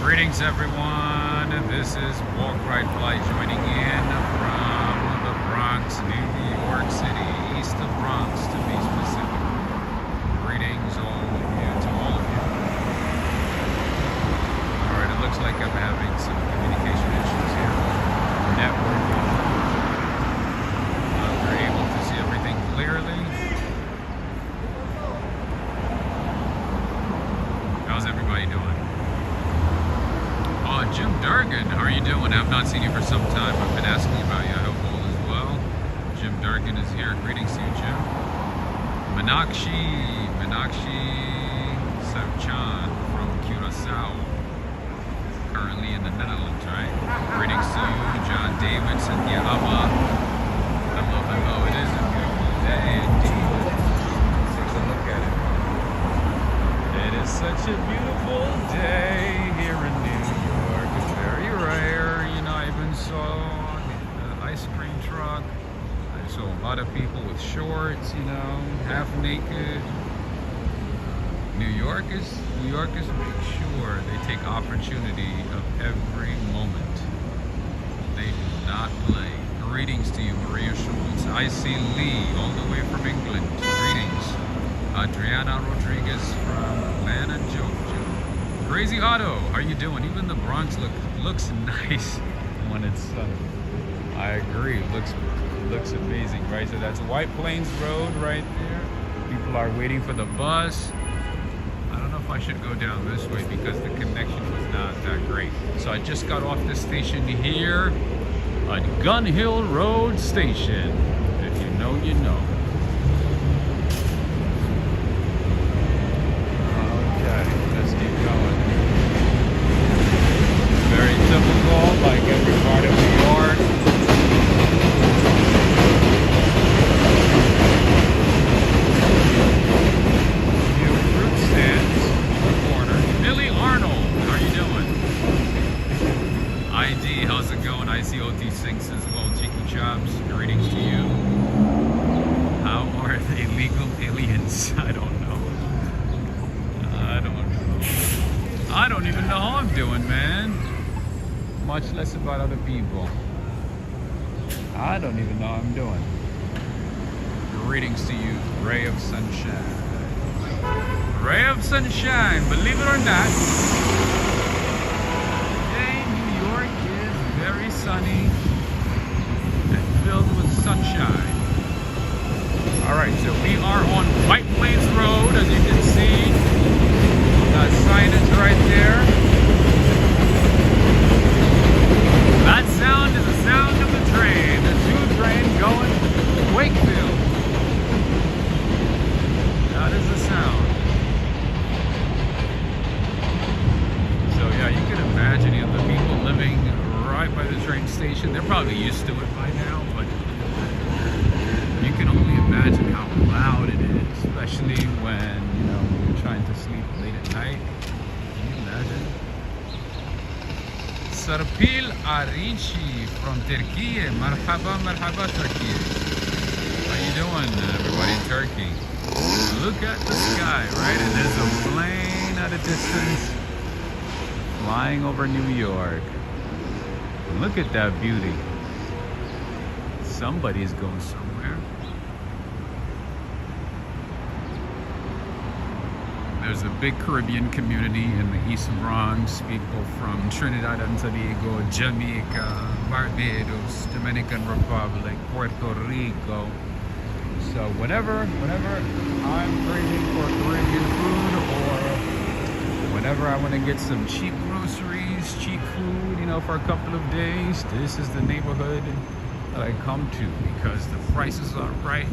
Greetings everyone, this is Walk Right Fly joining in from the Bronx, New York City, east of Bronx to be specific. Greetings to all of you. Alright, it looks like I'm having some communication issues here. Networking. We're able to see everything clearly. How's everybody doing? Jim Dargan, how are you doing? I've not seen you for some time. I've been asking about you. I hope all is well. Jim Dargan is here. Greetings to you, Jim. Meenakshi Savchan from Curacao. Currently in the Netherlands, right? Greetings to you, John Davidson. Yeah, hello. It is a beautiful day indeed. Let's take a look at it. It is such a beautiful day here in New York. Very rare, you know. I even saw the ice cream truck. I saw a lot of people with shorts, you know, half naked. New York is make sure they take opportunity of every moment. They do not play. Greetings to you, Maria Schultz. I see Lee all the way from England. Greetings. Adriana Rodriguez from Atlanta, Georgia. Crazy Otto, how you doing? Even the Bronx looks nice when it's sunny. I agree. Looks amazing, right? So that's White Plains Road right there. People are waiting for the bus. I don't know if I should go down this way because the connection was not that great. So I just got off the station here at Gun Hill Road Station. If you know, you know. Very typical, like every part of New York. Few fruit stands on the corner. Billy Arnold, how are you doing? ID, how's it going? ICOT Sinks as well. Cheeky Chops, greetings to you. How are they legal aliens? I don't know. I don't even know how I'm doing, man. Much less about other people. I don't even know how I'm doing. Greetings to you, Ray of Sunshine. Ray of Sunshine, believe it or not, today New York is very sunny and filled with sunshine. Alright, so we are on White Plains Road, as you can see. Signage right there. That sound is the sound of the train. The 2 train going to Wakefield. That is the sound. So yeah, you can imagine, you know, the people living right by the train station. They're probably used to it by now, but you can only imagine how loud it is, especially when, you know, you're trying to sleep late at night. Can you imagine? Sarpil Arici from Turkey. Marhaba, Turkey. How you doing, everybody in Turkey? Look at the sky, right? And there's a plane at a distance flying over New York. Look at that beauty. Somebody's going somewhere. There's a big Caribbean community in the East Bronx. People from Trinidad and Tobago, Jamaica, Barbados, Dominican Republic, Puerto Rico. So whenever I'm craving for Caribbean food, or whenever I want to get some cheap groceries, cheap food, you know, for a couple of days, this is the neighborhood that I come to because the prices are right.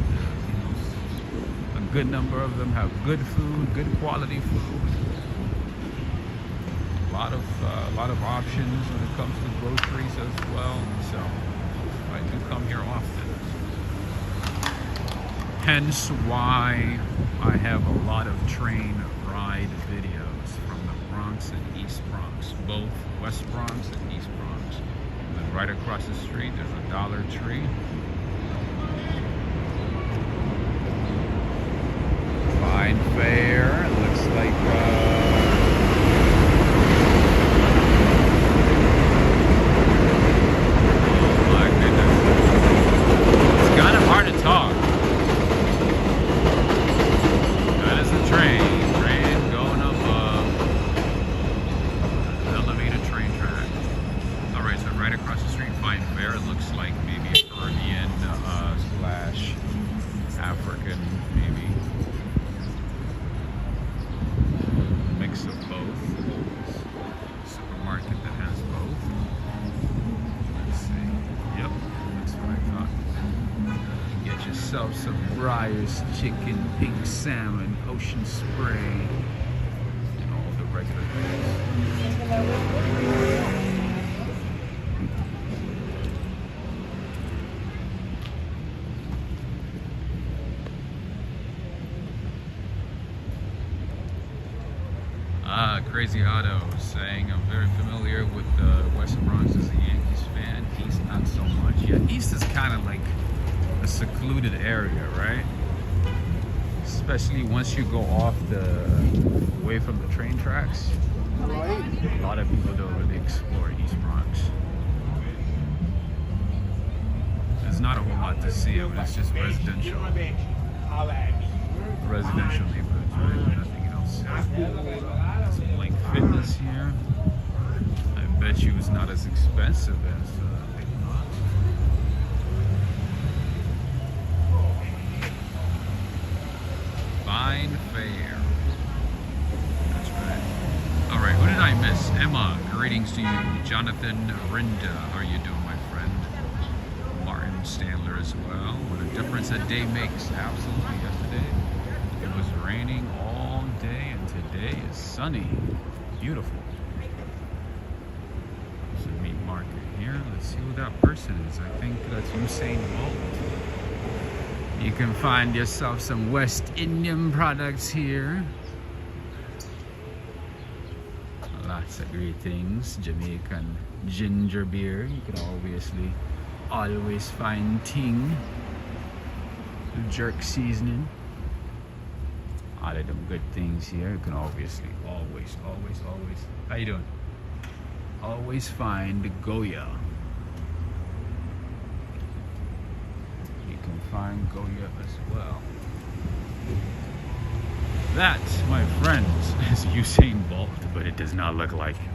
A good number of them have good food, good quality food. A lot of options when it comes to groceries as well. So I do come here often. Hence why I have a lot of train ride videos from the Bronx and East Bronx, both West Bronx and East Bronx. And then right across the street, there's a Dollar Tree. Fine fare. It looks like yourself some Briar's chicken, pink salmon, ocean spray, and all the regular things. Crazy Otto saying I'm very familiar with West Bronx as a Yankees fan. East not so much. Yeah, East is kind of like a secluded area, right? Especially once you go off away from the train tracks. A lot of people don't really explore East Bronx. There's not a whole lot to see. I mean, it's just residential neighborhoods, right? Nothing else. Some Link Fitness here. I bet you it's not as expensive as Big Lots. Fine fare. That's right. Alright, who did I miss? Emma, greetings to you. Jonathan Rinda, how are you doing, my friend? Martin Standler as well. What a difference a day makes. Absolutely. Yesterday it was raining all day, and today is sunny. Beautiful. There's a meat market here. Let's see who that person is. I think that's Usain Bolt. You can find yourself some West Indian products here. Lots of great things. Jamaican ginger beer. You can obviously always find ting. Jerk seasoning. All of them good things here. You can obviously always. How you doing? Always find Goya. You can find Goya as well. That, my friends, is Usain Bolt, but it does not look like him.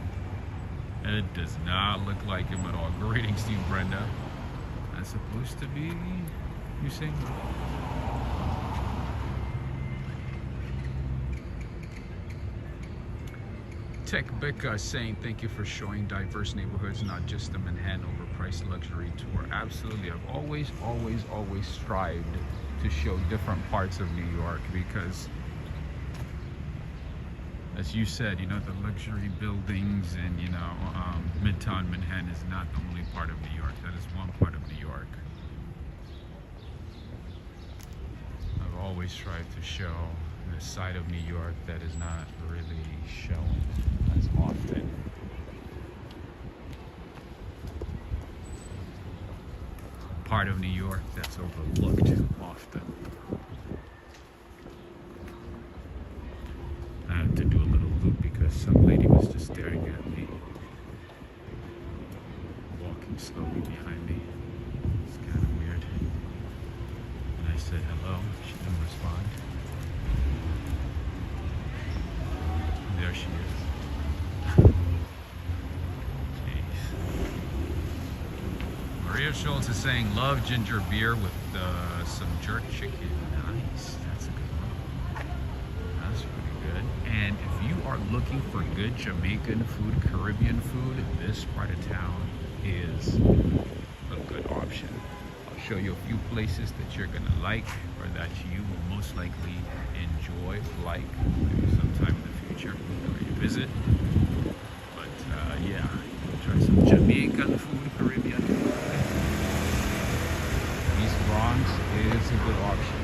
It does not look like him at all. Greetings to you, Brenda. That's supposed to be Usain Bolt. Tech Becca saying thank you for showing diverse neighborhoods, not just the Manhattan overpriced luxury tour. Absolutely. I've always strived to show different parts of New York because, as you said, you know, the luxury buildings and, you know, Midtown Manhattan is not the only part of New York. That is one part of New York. I've always tried to show the side of New York that is not really shown as often. Part of New York that's overlooked often. I have to do a little loop because some lady was just staring at me, walking slowly behind me. It's kind of weird. And I said hello, she didn't respond. There she is. Jeez. Maria Schultz is saying, love ginger beer with some jerk chicken. Nice. That's a good one. That's pretty good. And if you are looking for good Jamaican food, Caribbean food, this part of town is a good option. I'll show you a few places that you're going to like or that you will most likely enjoy, like maybe sometime in the future where you visit. But yeah, try some Jamaican food, Caribbean food. East Bronx is a good option.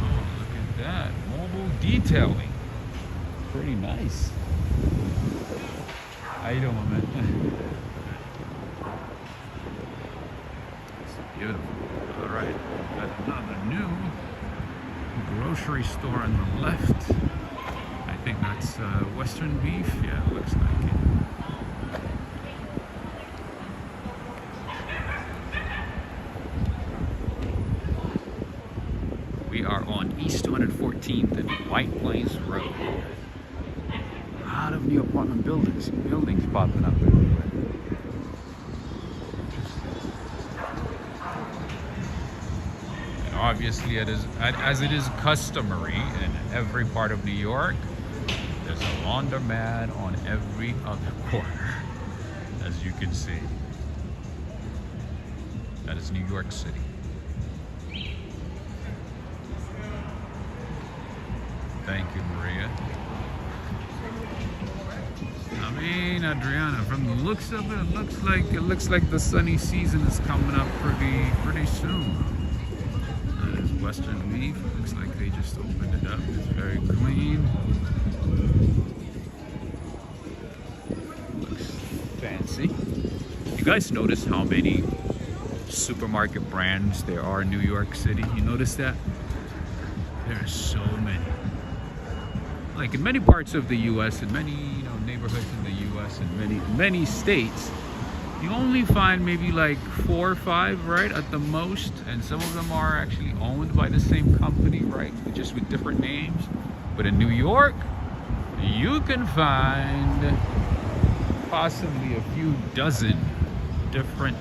Oh, look at that. Mobile detailing. Pretty nice. How you doing, man? It's beautiful. All right, got another new grocery store on the left. I think that's Western beef. Yeah, it looks like it. We are on East 214th and White Plains Road. A lot of new apartment buildings popping up everywhere. And obviously, as it is customary in every part of New York, there's a laundromat on every other corner, as you can see. That is New York City. Thank you, Maria. I mean, Adriana, from the looks of it, it looks like the sunny season is coming up pretty soon. There's Western Leaf. Looks like they just opened it up. It's very clean. Looks fancy. You guys notice how many supermarket brands there are in New York City? You notice that? There are so many. Like in many parts of the U.S., in many neighborhoods in the U.S. and many states, you only find maybe like 4 or 5, right, at the most. And some of them are actually owned by the same company, right, just with different names. But in New York, you can find possibly a few dozen different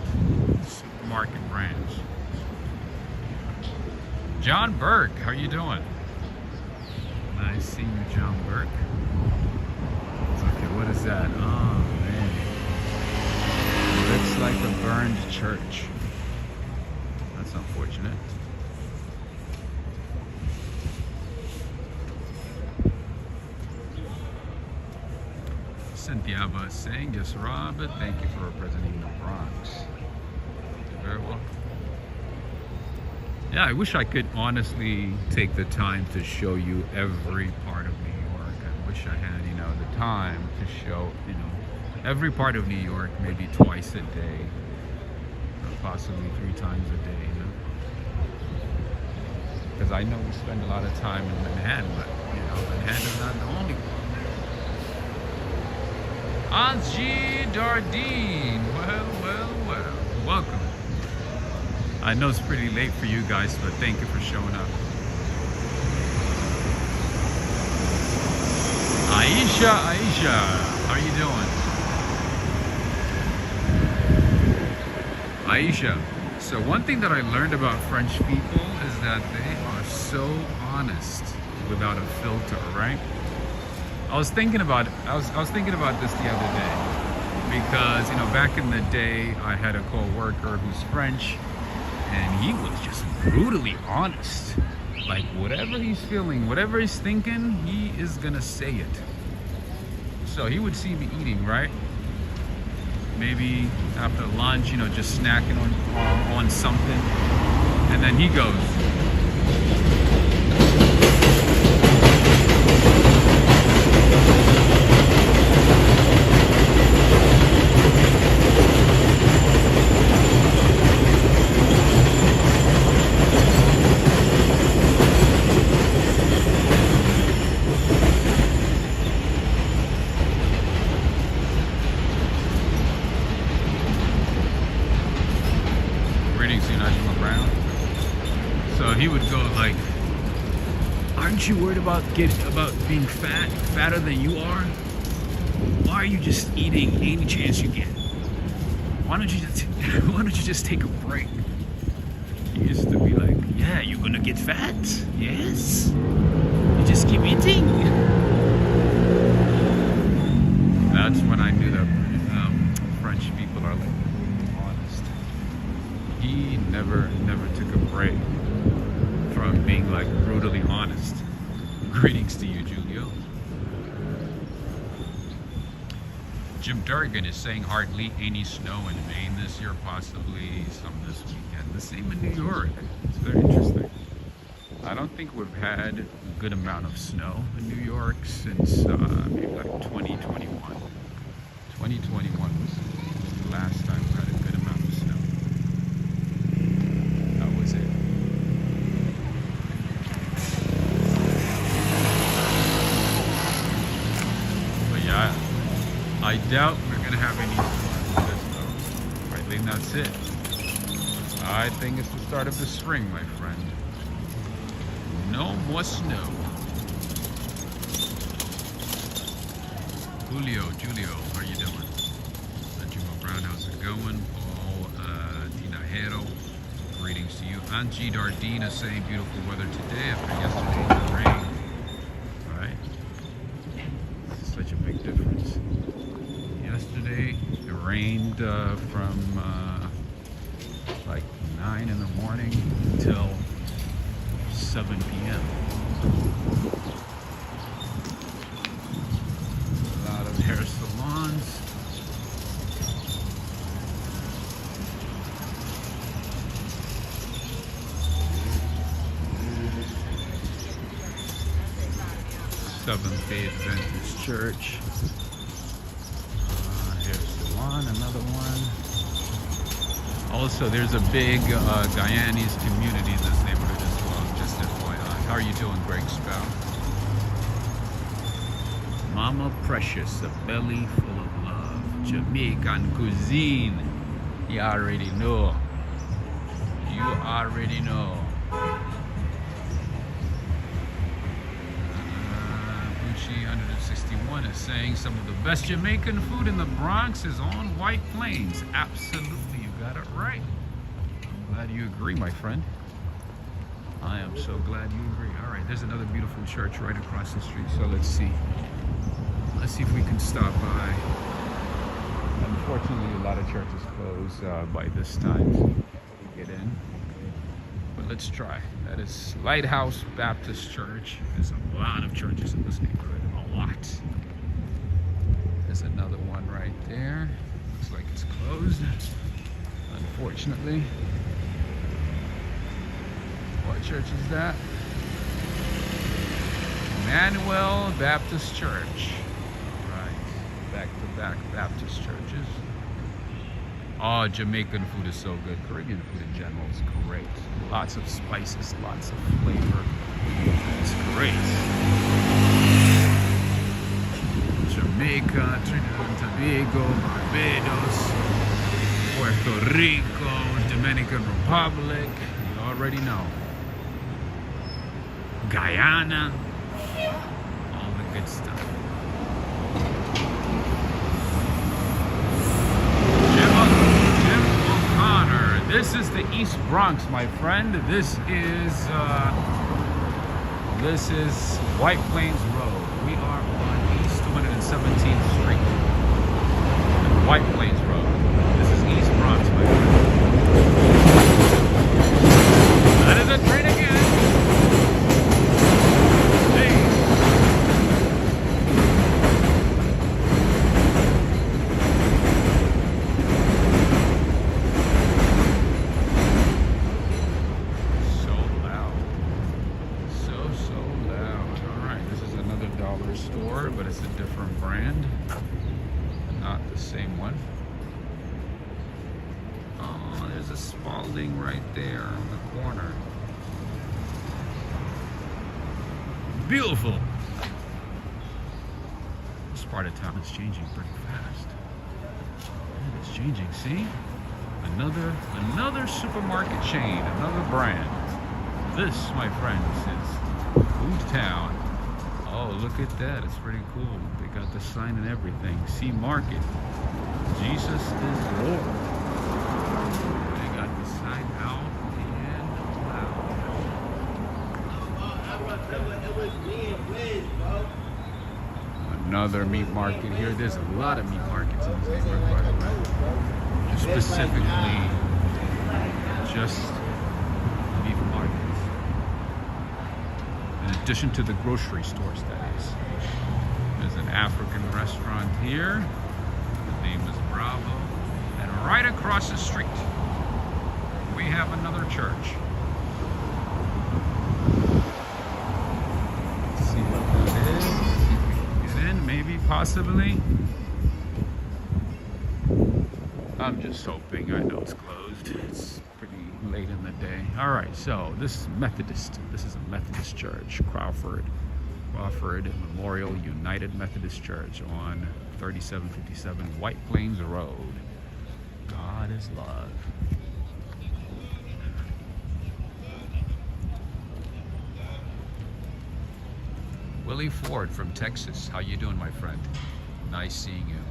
supermarket brands. John Burke, how you doing? Nice seeing you, John Burke. Okay, what is that? Oh man, it looks like a burned church. That's unfortunate. Santiago is saying, yes, Rob, thank you for representing the Bronx. Very well. Yeah, I wish I could honestly take the time to show you every part of New York. I wish I had, the time to show, every part of New York, maybe twice a day, or possibly 3 times a day, Because I know we spend a lot of time in Manhattan, but, Manhattan is not the only one. Angie Dardine, well, welcome. I know it's pretty late for you guys, but thank you for showing up. Aisha, how you doing? Aisha, so one thing that I learned about French people is that they are so honest without a filter, right? I was thinking about this the other day because, back in the day, I had a co-worker who's French, and he was just brutally honest. Like, whatever he's feeling, whatever he's thinking, he is gonna say it. So he would see me eating, right? Maybe after lunch, just snacking on something, and then he goes, he would go like, aren't you worried about being fatter than you are? Why are you just eating any chance you get? Why don't you just take a break? He used to be like, yeah, you're gonna get fat. Yes, you just keep eating. That's when I knew that French people are like honest. He never took a break from being like brutally honest. Greetings to you, Julio. Jim Durgan is saying hardly any snow in Maine this year, possibly some this weekend. The same in New York. It's very interesting. I don't think we've had a good amount of snow in New York since maybe like 2021. 2021 was the last time we had a good amount of snow. That was it. I doubt we're going to have any snow this though. I think that's it. I think it's the start of the spring, my friend. No more snow. Julio, how are you doing? Benjamin Brown, how's it going? Paul Tinajero, greetings to you. Angie Dardina saying beautiful weather today after yesterday's rain. Alright. This is such a big difference. Yesterday, it rained from like 9 in the morning until 7 p.m. Seventh-day Adventist Church. Here's the one, another one. Also, there's a big Guyanese community in this neighborhood as well, just FYI. How are you doing, Greg Spout? Mama Precious, a belly full of love. Jamaican cuisine. You already know. You already know. Gucci 161 is saying some of the best Jamaican food in the Bronx is on White Plains. Absolutely, you got it right. I'm glad you agree, my friend. I am so glad you agree. All right, there's another beautiful church right across the street. So let's see. Let's see if we can stop by. Unfortunately, a lot of churches close by this time, so we get in. But let's try. That is Lighthouse Baptist Church. There's a lot of churches in this neighborhood. A lot. There's another one right there. Looks like it's closed, unfortunately. What church is that? Emmanuel Baptist Church. Back-to-back Baptist churches. Oh, Jamaican food is so good. Caribbean food in general is great. Lots of spices, lots of flavor. It's great. Jamaica, Trinidad and Tobago, Barbados, Puerto Rico, Dominican Republic. You already know. Guyana. All the good stuff. This is the East Bronx, my friend. This is White Plains Road. We are on East 217th Street. White Plains Road. This is East Bronx, my friend. That is a train again. Hey. Store, but it's a different brand, not the same one. Oh, there's a Spalding right there on the corner. Beautiful. This part of town is changing pretty fast. It's changing. See, another supermarket chain, another brand. This, my friends, is Food Town. Oh, look at that. It's pretty cool. They got the sign and everything. Sea Market. Jesus is Lord. They got the sign out and loud. Another meat market here. There's a lot of meat markets in this neighborhood, by the way. Specifically, just meat markets. In addition to the grocery stores, that is. There's an African restaurant here. The name is Bravo. And right across the street, we have another church. Let's see what that is. See if we can get in, maybe, possibly. I'm just hoping. I know it's closed. It's pretty late in the day. All right, so this is Methodist. This is a Methodist church, Crawford Memorial United Methodist Church on 3757 White Plains Road. God is love. Willie Ford from Texas. How you doing, my friend? Nice seeing you.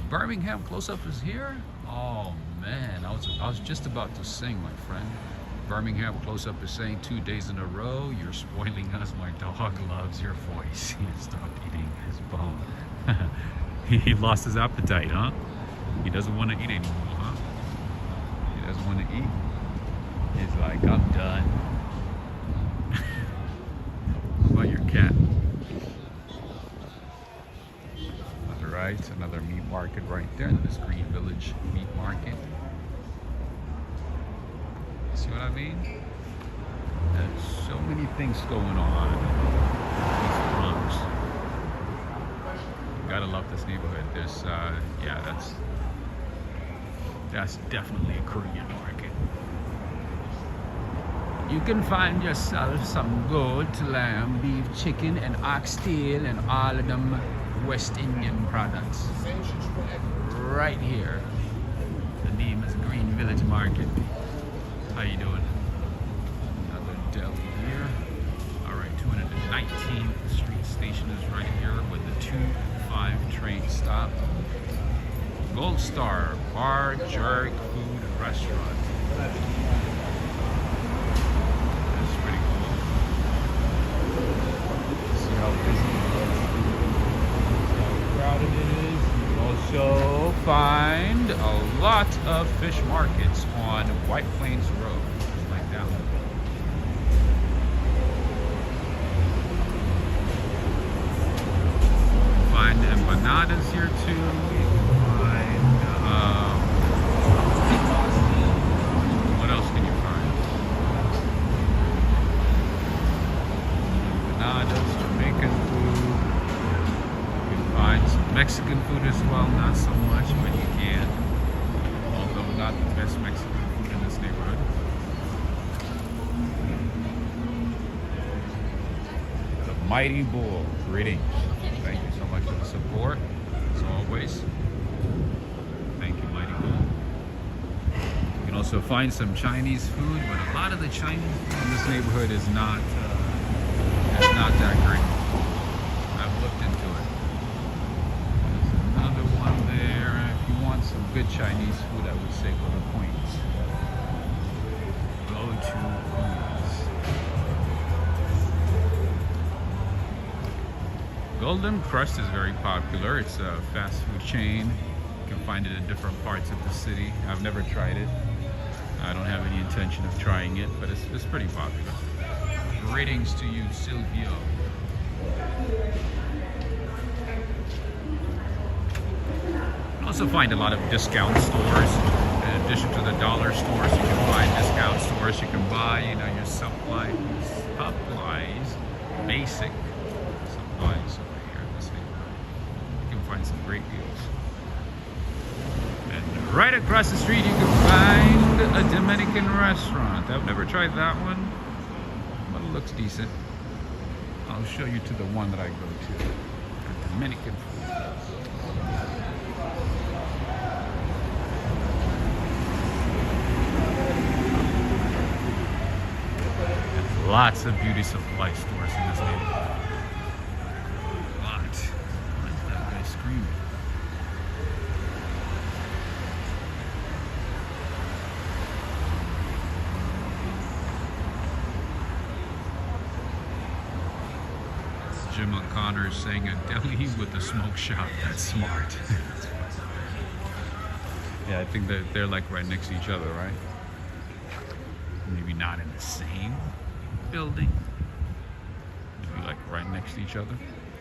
Birmingham close-up is here? Oh man, I was just about to sing, my friend. Birmingham close-up is saying 2 days in a row, you're spoiling us. My dog loves your voice. He stopped eating his bone. He lost his appetite, huh? He doesn't want to eat anymore, huh? He doesn't want to eat. He's like, I'm done. What about your cat? Right, another meat market right there. This Green Village meat market. See what I mean? There's so many things going on. East Bronx. Gotta love this neighborhood. There's, yeah, that's definitely a Korean market. You can find yourself some goat, lamb, beef, chicken, and oxtail, and all of them West Indian products. Right here. The name is Green Village Market. How you doing? Another deli here. Alright, 219th Street Station is right here with the 2-5 train stop. Gold Star Bar, Jerk, Food, and Restaurant. That's pretty cool. See how busy it is. See how crowded it is. You can also find a lot of fish markets on White Plains Road, just like that one. Find empanadas here too. What else can you find? Empanadas, Jamaican food. You can find some Mexican food as well, not so much, but you can. Although not the best Mexican food in this neighborhood. The Mighty Bull, greetings. Thank you so much for the support, as always. Thank you, Mighty Bull. You can also find some Chinese food, but a lot of the Chinese food in this neighborhood is not that great. I've looked into it. There's another one there. If you want some good Chinese food, I would say go to Queens. Go to Queens. Golden Crust is very popular. It's a fast food chain. You can find it in different parts of the city. I've never tried it. I don't have any intention of trying it, but it's pretty popular. Greetings to you, Silvio. You can also find a lot of discount stores. In addition to the dollar stores, you can find discount stores. You can buy, your supplies, basic supplies over here in this neighborhood. You can find some great deals. And right across the street, you can find a Dominican restaurant. I've never tried that one, but it looks decent. I'll show you to the one that I go to. The Dominican food. There's lots of beauty supply stores in this neighborhood. What's that guy screaming? Jim O'Connor is saying a deli with a smoke shop. That's smart. Yeah, I think that they're like right next to each other, right? Maybe not in the same building. Maybe like right next to each other.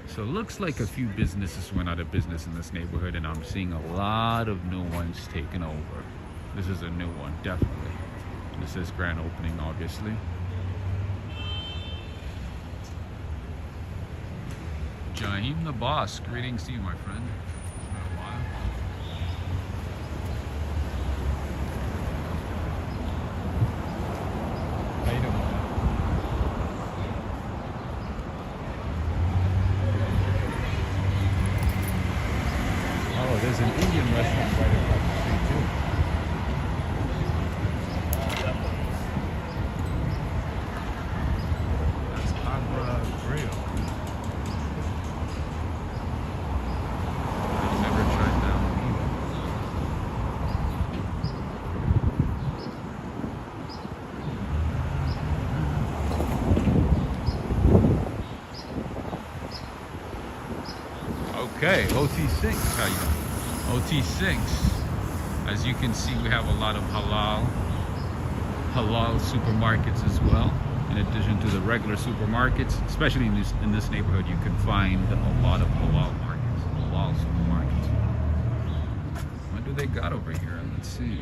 So it looks like a few businesses went out of business in this neighborhood, and I'm seeing a lot of new ones taken over. This is a new one, definitely. This is grand opening, obviously. Jaheim the Boss, greetings to you, my friend. It's been a while. How you doing? Oh, there's an Indian restaurant right across the street too. That's Cabra Grill. Okay, OT Sinks, how you doing? OT Sinks. As you can see, we have a lot of halal supermarkets as well. In addition to the regular supermarkets, especially in this neighborhood, you can find a lot of halal supermarkets. What do they got over here? Let's see.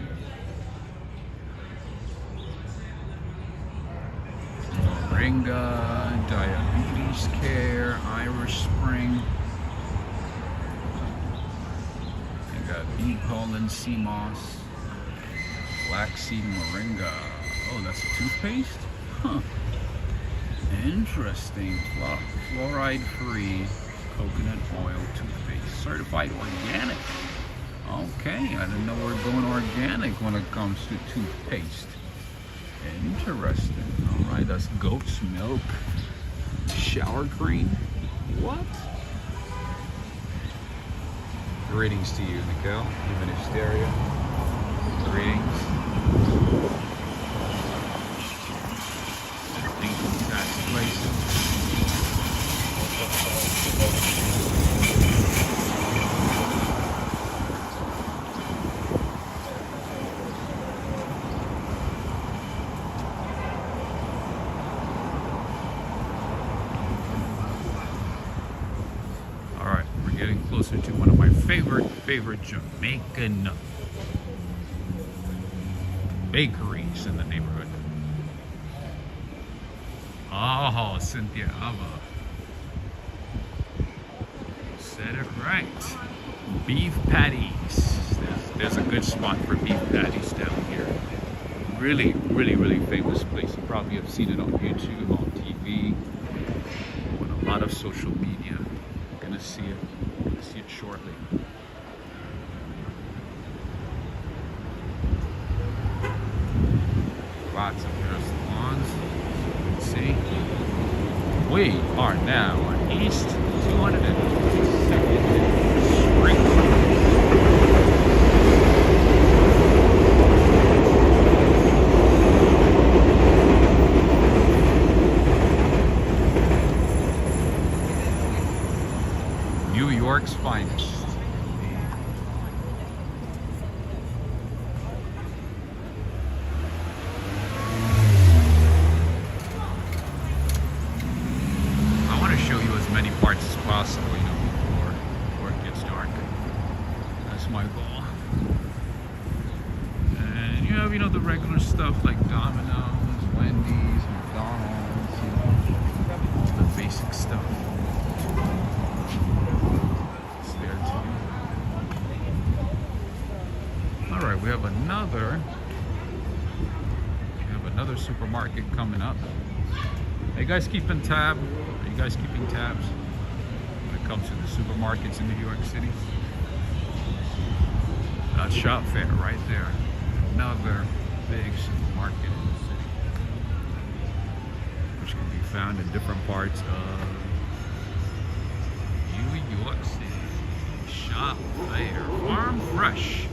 Moringa, Diabetes Care, Irish Spring. You got bee pollen, sea moss, flaxseed moringa. Oh, that's a toothpaste? Huh. Interesting. Fluoride-free coconut oil toothpaste. Certified organic. Okay, I didn't know we're going organic when it comes to toothpaste. Interesting. Alright, that's goat's milk. Shower cream. What? Greetings to you, Nicole. Even if stereo. Greetings. Income tax place. Alright, we're getting closer to one of my favorite Jamaican bakeries in the neighborhood. Oh, Cynthia Ava. Said it right. Beef patties. There's a good spot for beef patties down here. Really, really, really famous place. You probably have seen it on YouTube, on TV, on a lot of social media. You're gonna see it. You're gonna see it shortly. Lots of hair salons, as you can see. We are now on East 202nd Street. New York's finest. Possible, you know, before it gets dark. That's my goal. And you have, the regular stuff like Domino's, Wendy's, McDonald's, all the basic stuff. It's there too. All right, we have another supermarket coming up. Are you guys keeping tab? Are you guys keeping tabs? Comes to the supermarkets in New York City. That's Shop Fair right there. Another big supermarket in the city, which can be found in different parts of New York City. Shop Fair. Farm Fresh.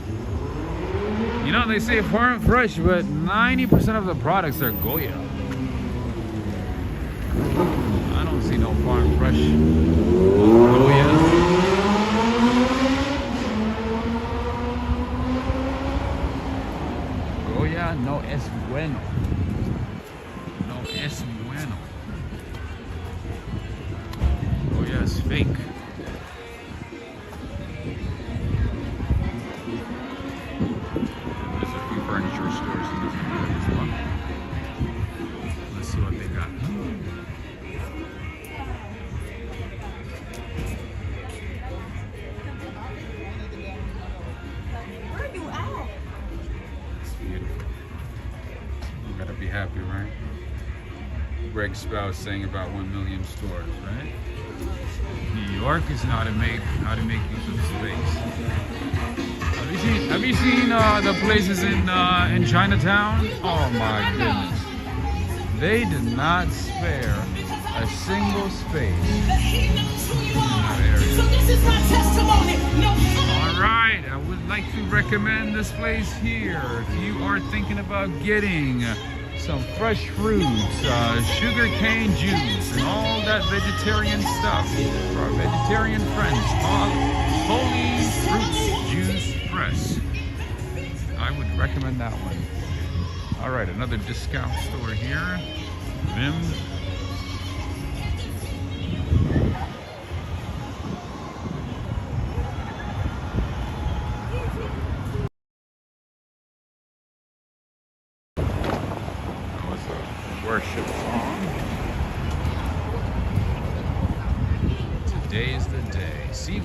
They say farm fresh, but 90% of the products are Goya. I don't see no farm fresh. Goya. Goya no es bueno. No es bueno. Goya is fake. There's a few furniture stores in this neighborhood as well. Let's see what they got. Happy, right? Greg Spouse saying about 1 million stores, right? New York is how to make use of space. Have you seen the places in Chinatown? Oh my goodness, they did not spare a single space in that area. All right, I would like to recommend this place here if you are thinking about getting some fresh fruits, sugar cane juice, and all that vegetarian stuff for our vegetarian friends. Holy Fruits Juice Press. I would recommend that one. All right, another discount store here. Vim. Worship song.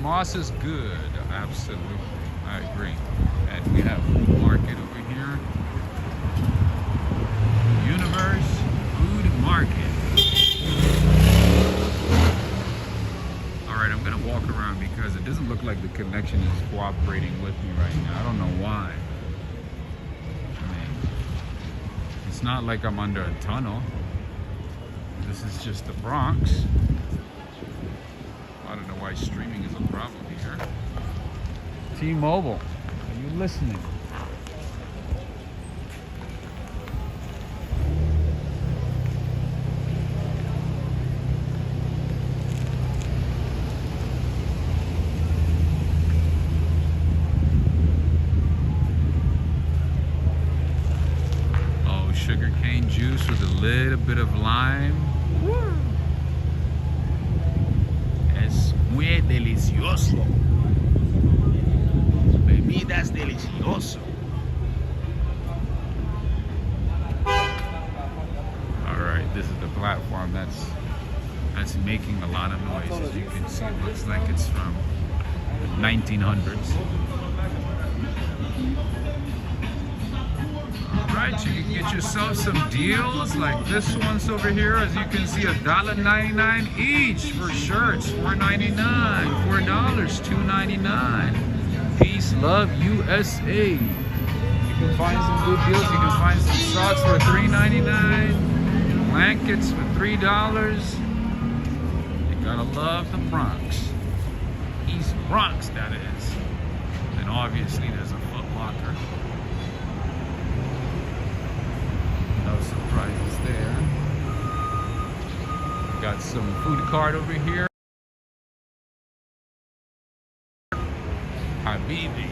Moss is good. Absolutely. I agree. And we have food market over here. Universe Food Market. Alright, I'm gonna walk around because it doesn't look like the connection is cooperating with me right now. I don't know why. I mean, it's not like I'm under a tunnel. This is just the Bronx. I don't know why streaming is a problem here. T-Mobile, are you listening? Oh, sugarcane juice with a little bit of lime. Es muy delicioso. Bebidas delicioso. Alright, this is the platform that's making a lot of noise. As you can see, it looks like it's from the 1900s. Alright, you can get yourself some deals like this one's over here. As you can see, $1.99 each for shirts, $4.99, $4, $2.99. Peace, love, USA. You can find some good deals. You can find some socks for $3.99, blankets for $3. You gotta love the Bronx. East Bronx, that is. And obviously there's a Foot Locker. No surprises there. Got some food cart over here. Habibi.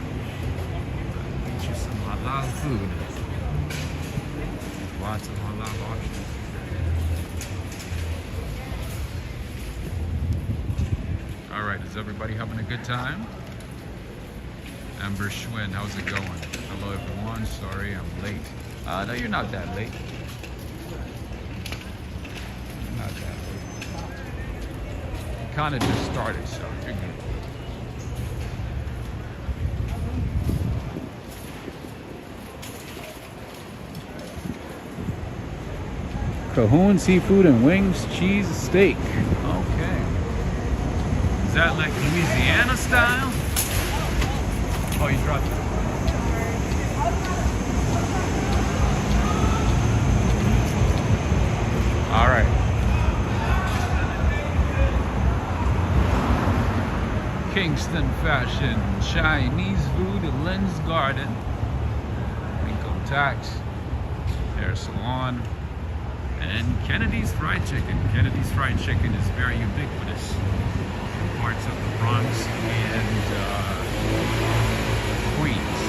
Get you some halal food. There's lots of halal options. Alright, is everybody having a good time? Amber Schwinn, how's it going? Hello everyone, sorry I'm late. No, you're not that late. You're not that late. You kind of just started, so you're good. Cahoon seafood and wings, cheese, steak. Okay. Is that like Louisiana style? Oh, you dropped it. All right. Kingston fashion, Chinese food, Lens Garden, income tax, hair salon, and Kennedy's Fried Chicken. Kennedy's Fried Chicken is very ubiquitous in parts of the Bronx and Queens.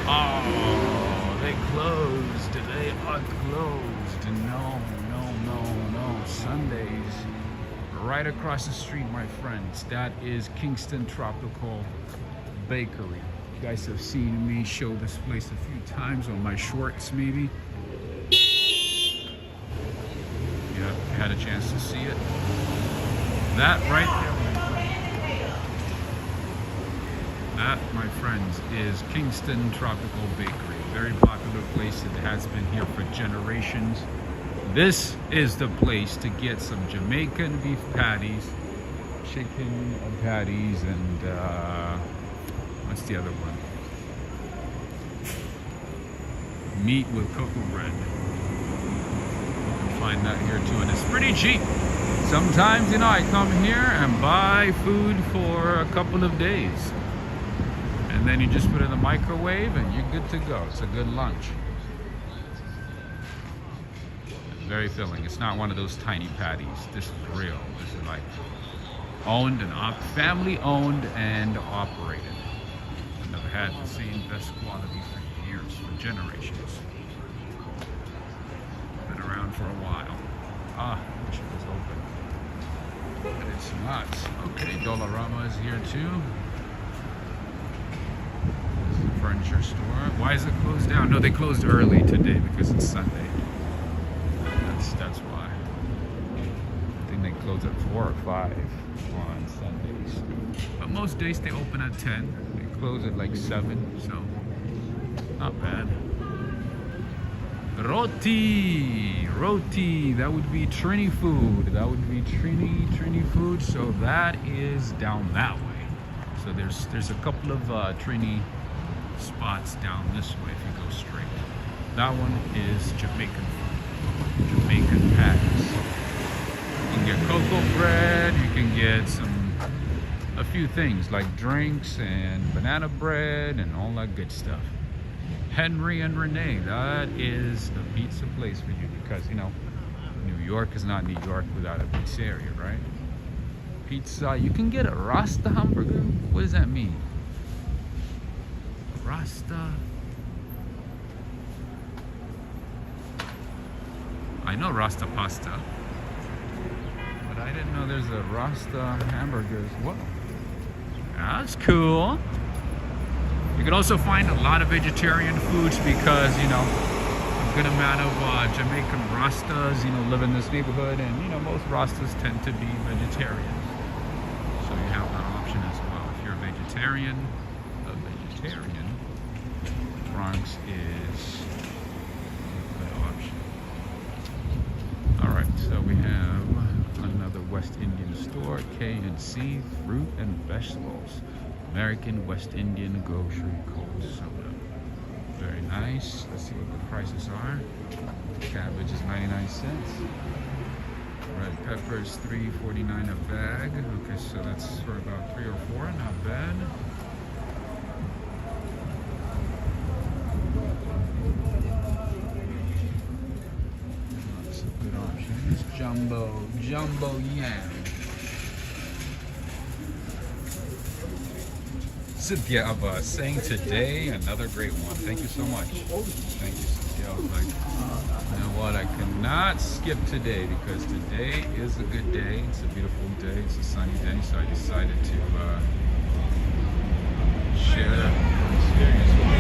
Oh, they closed. They are closed. No. Sundays. Right across the street, my friends. That is Kingston Tropical Bakery. You guys have seen me show this place a few times on my shorts, maybe. Yeah, had a chance to see it. That right there, that, my friends, is Kingston Tropical Bakery. Very popular place. It has been here for generations. This is the place to get some Jamaican beef patties, chicken patties, and what's the other one? Meat with cocoa bread. You can find that here too, and it's pretty cheap. Sometimes, you know, I come here and buy food for a couple of days. And then you just put it in the microwave and you're good to go. It's a good lunch. It's very filling. It's not one of those tiny patties. This is real. This is like owned and family owned and operated. And I've had the same best quality for years, for generations. Been around for a while. Ah, I wish it was open. But it's not. Okay, Dollarama is here too. This is a furniture store. Why is it closed down? No, they closed early today because it's Sunday. That's why. I think they close at 4 or 5 on Sundays. most days they open at 10. They close at like 7, so not bad. Roti, that would be Trini food. That would be Trini food. So that is down that way. So there's a couple of Trini spots down this way if you go straight. That one is Jamaican food, Jamaican patties. You can get cocoa bread. You can get a few things like drinks and banana bread and all that good stuff. Henry and Renee, that is the pizza place for you because, you know, New York is not New York without a pizzeria, right? Pizza, you can get a Rasta hamburger. What does that mean? Rasta. I know Rasta pasta, but I didn't know there's a Rasta hamburger as well. That's cool. You can also find a lot of vegetarian foods because, you know, a good amount of Jamaican Rastas, you know, live in this neighborhood, and, you know, most Rastas tend to be vegetarians. So you have that option as well. If you're a vegetarian, Bronx is a good option. Alright, so we have another West Indian store, K&C, fruit and vegetables. American West Indian grocery cold soda. Very nice. Let's see what the prices are. Cabbage is 99 cents. Red peppers $3.49 a bag. Okay, so that's for about 3 or 4. Not bad. Lots of good options. Jumbo yam. Cynthia Abba saying today, another great one. Thank you so much. Thank you, Cynthia. I was like, you know what? I cannot skip today because today is a good day. It's a beautiful day. It's a sunny day. So I decided to share that experience with you.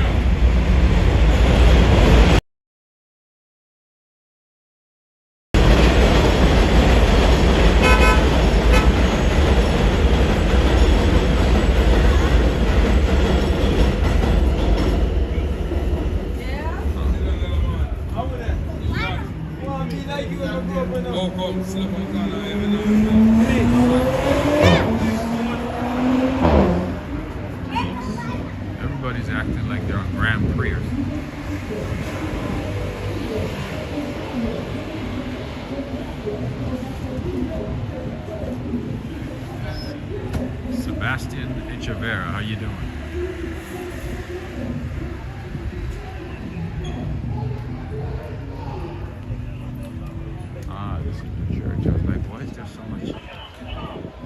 Everybody's acting like they're on Grand Prix. Sebastian Echeverra, how you doing? This is the church. I was like, why is there so much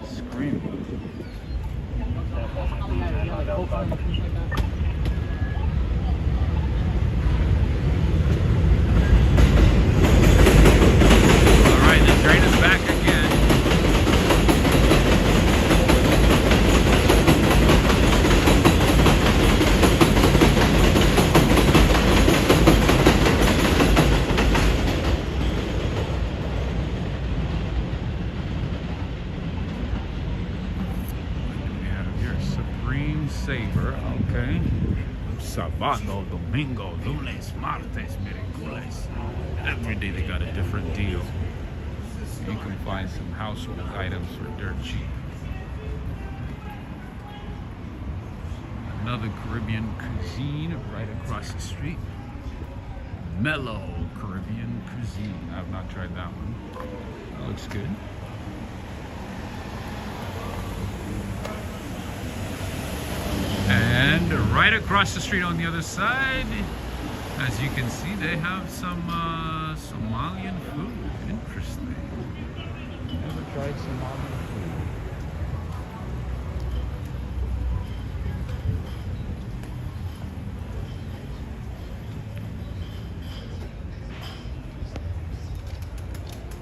screaming? Alright, the train is back again. Saver, okay. Sábado, domingo, lunes, martes, miércoles. Every day they got a different deal. You can find some household items for dirt cheap. Another Caribbean cuisine right across the street. Mellow Caribbean cuisine. I have not tried that one. That looks good. And right across the street on the other side, as you can see, they have some Somalian food. Interesting. Never tried Somalian food.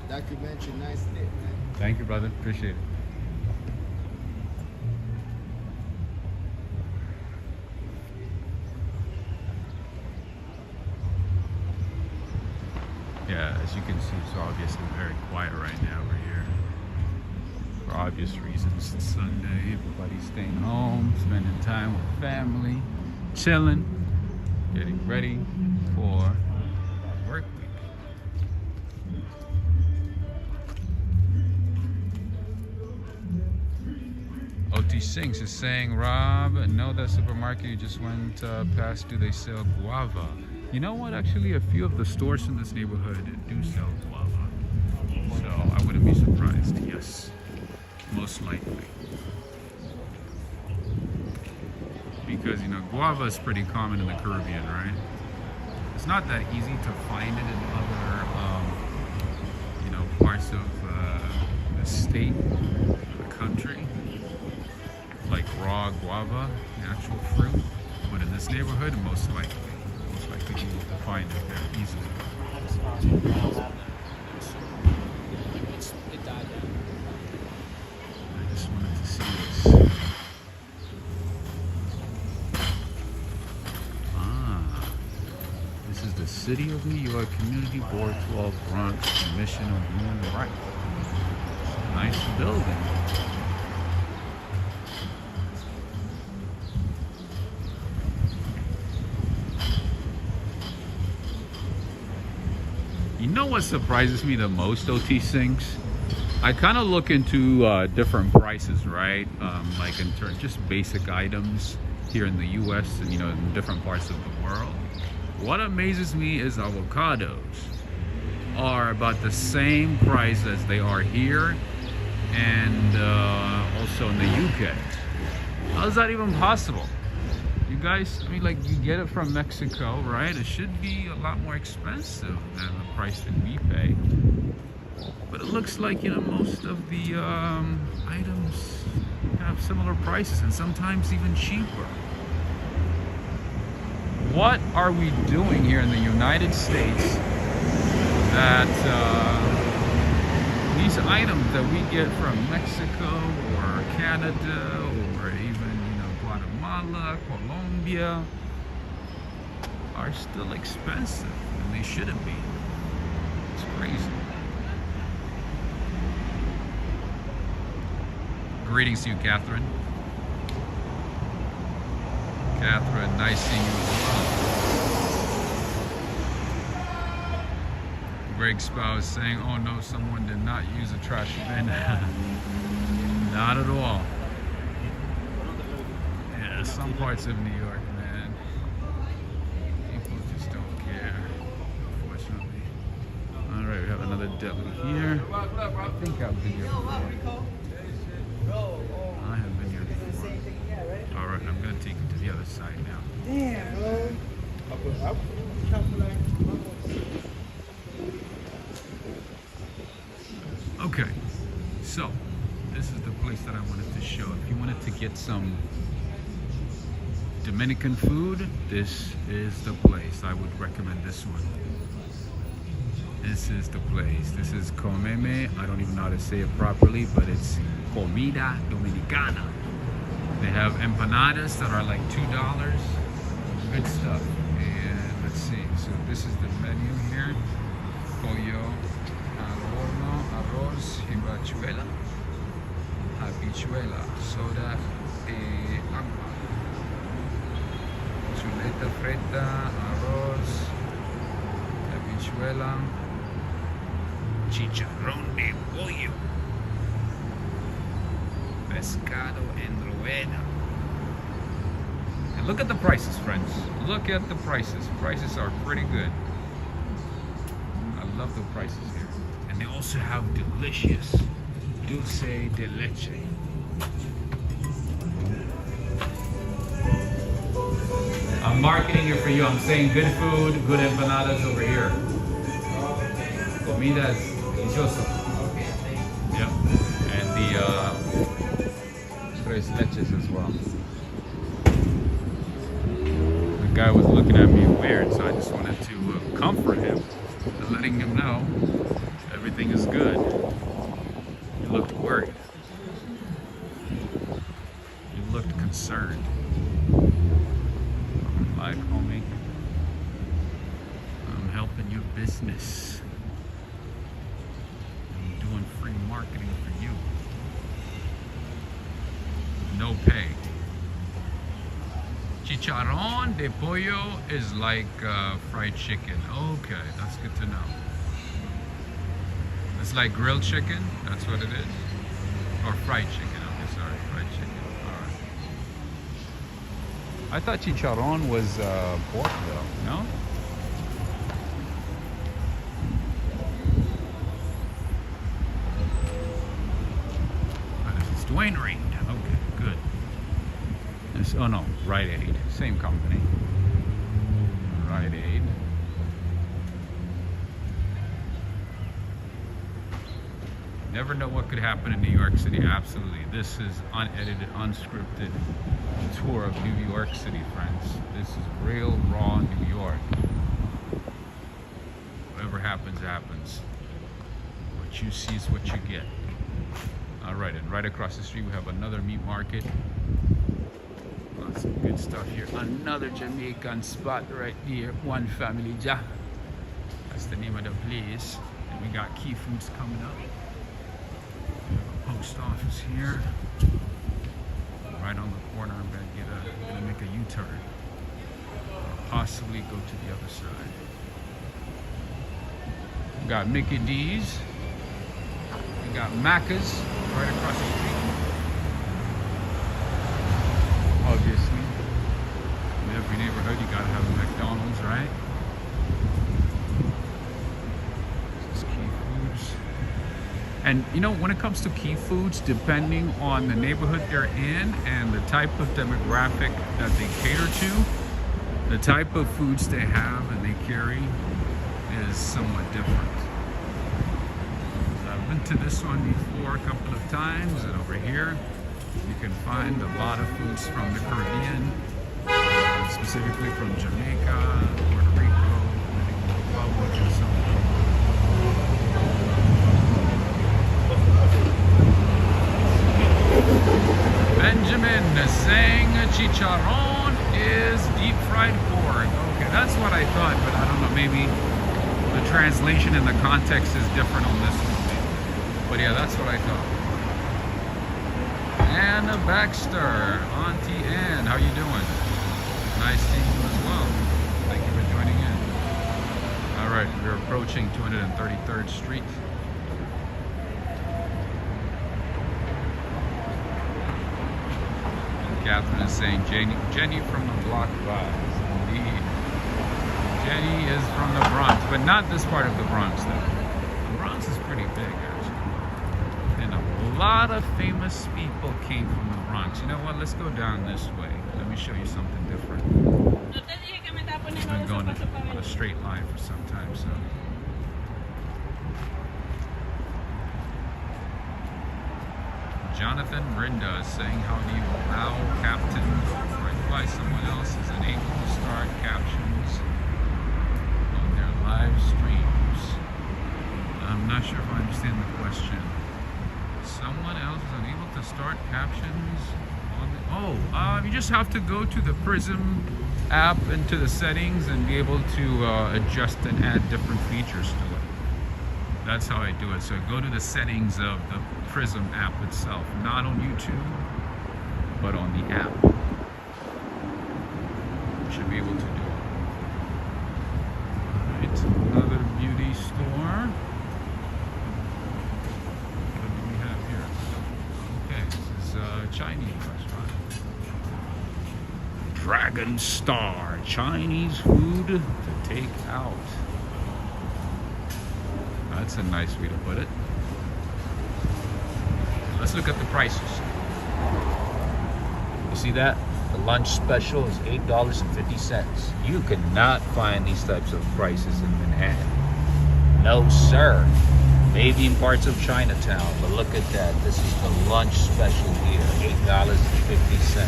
Documentary, nice knit, man. Thank you, brother. Appreciate it. Yeah, as you can see, it's obviously very quiet right now over here. For obvious reasons, it's Sunday. Everybody Everybody's staying home, spending time with family, chilling, getting ready for work week. OT Sinks is saying, Rob, know that supermarket you just went past, do they sell guava? You know what? Actually, a few of the stores in this neighborhood do sell guava. So I wouldn't be surprised. Yes, most likely. Because, you know, guava is pretty common in the Caribbean, right? It's not that easy to find it in other, you know, parts of the state, the country. Like raw guava, the actual fruit. But in this neighborhood, most likely you will find it there easily. I just wanted to see this. This is the City of New York Community Board 12 Bronx Commission on Human Rights. Nice building. You know what surprises me the most, OT Sinks? I kind of look into different prices, right? Like in terms just basic items here in the U.S. and, you know, in different parts of the world. What amazes me is avocados are about the same price as they are here and also in the UK. How is that even possible? You guys, I mean, like, you get it from Mexico, right? It should be a lot more expensive than the price that we pay. But it looks like, you know, most of the items have similar prices and sometimes even cheaper. What are we doing here in the United States that these items that we get from Mexico or Canada or even, you know, Guatemala, Colombia are still expensive and they shouldn't be? It's crazy. Greetings to you, Catherine. Catherine, nice seeing you as well. Greg Spouse saying, oh no, someone did not use a trash bin. Not at all. Yeah, some parts of New York, man, people just don't care, unfortunately. Alright, we have another deli here. I think I've been here before. I have been here before. Alright, I'm going to take you to the other side now. Damn, bro. Okay, so this is the place that I wanted to show. If you wanted to get some Dominican food, this is the place. I would recommend this one. This is the place. This is Comeme. I don't even know how to say it properly, but it's Comida Dominicana. They have empanadas that are like $2. Good stuff. And let's see. So this is the menu here. Pollo al horno, arroz, habichuela, soda y agua. Chuleta frita, arroz, habichuela, chicharrón de pollo, pescado en rueda. And look at the prices, friends. Look at the prices. Prices are pretty good. I love the prices here. And they also have delicious dulce de leche. I'm marketing it for you. I'm saying good food, good empanadas over here. Comidas delicioso. Yep. And the tres leches as well. The guy was looking at me weird, so I just wanted to comfort him, letting him know everything is good. He looked worried. He looked concerned. I'm like, homie, I'm helping your business. I'm doing free marketing for you. no pay. Chicharrón de pollo is like fried chicken. Okay, that's good to know. It's like grilled chicken, that's what it is? Or fried chicken, okay, sorry, fried chicken. Alright. I thought chicharrón was pork though, no? It's Dwayne Reed. Okay, good. Oh no, Rite Aid. Same company. Rite Aid. Never know what could happen in New York City. Absolutely. This is unedited, unscripted tour of New York City, friends. This is real, raw New York. Whatever happens, happens. What you see is what you get. All right, and right across the street we have another meat market. Lots of good stuff here. Another Jamaican spot right here. One Family Ja. That's the name of the place. And we got Key Foods coming up. We have a post office here. Right on the corner. I'm gonna make a U-turn. Possibly go to the other side. We got Mickey D's. We got Macca's right across the street. Obviously, in every neighborhood you gotta have a McDonald's, right? This is Key Foods. And you know, when it comes to Key Foods, depending on the neighborhood they're in and the type of demographic that they cater to, the type of foods they have and they carry is somewhat different. I've been to this one before a couple of times, and over here you can find a lot of foods from the Caribbean, specifically from Jamaica, Puerto Rico, Dominican Republic, and so on. Benjamin saying chicharrón is deep fried pork. Okay, that's what I thought, but I don't know, maybe the translation and the context is different on this one. But yeah, that's what I thought. Anna Baxter, Auntie Ann, how you doing? Nice seeing you as well. Thank you for joining in. All right, we're approaching 233rd Street. And Catherine is saying, Jenny from the block vibes. Indeed. Jenny is from the Bronx, but not this part of the Bronx though. The Bronx is pretty big, actually. And a lot of famous people came from the Bronx. You know what? Let's go down this way. Let me show you something different. I've been going on a straight line for some time, so. Jonathan Rinda is saying, how do you allow captains right by someone else is unable to start captions on their live streams? I'm not sure if I understand the question. Someone else is unable to start captions on the... you just have to go to the Prism app into the settings and be able to adjust and add different features to it. That's how I do it. So go to the settings of the Prism app itself, not on YouTube, but on the app. You should be able to do it. Alright, another beauty store. What do we have here? Okay, this is a Chinese restaurant. Dragon Star, Chinese food to take out. That's a nice way to put it. Let's look at the prices. You see that? The lunch special is $8.50. You cannot find these types of prices in Manhattan. No, sir. Maybe in parts of Chinatown, but look at that. This is the lunch special here, $8.50.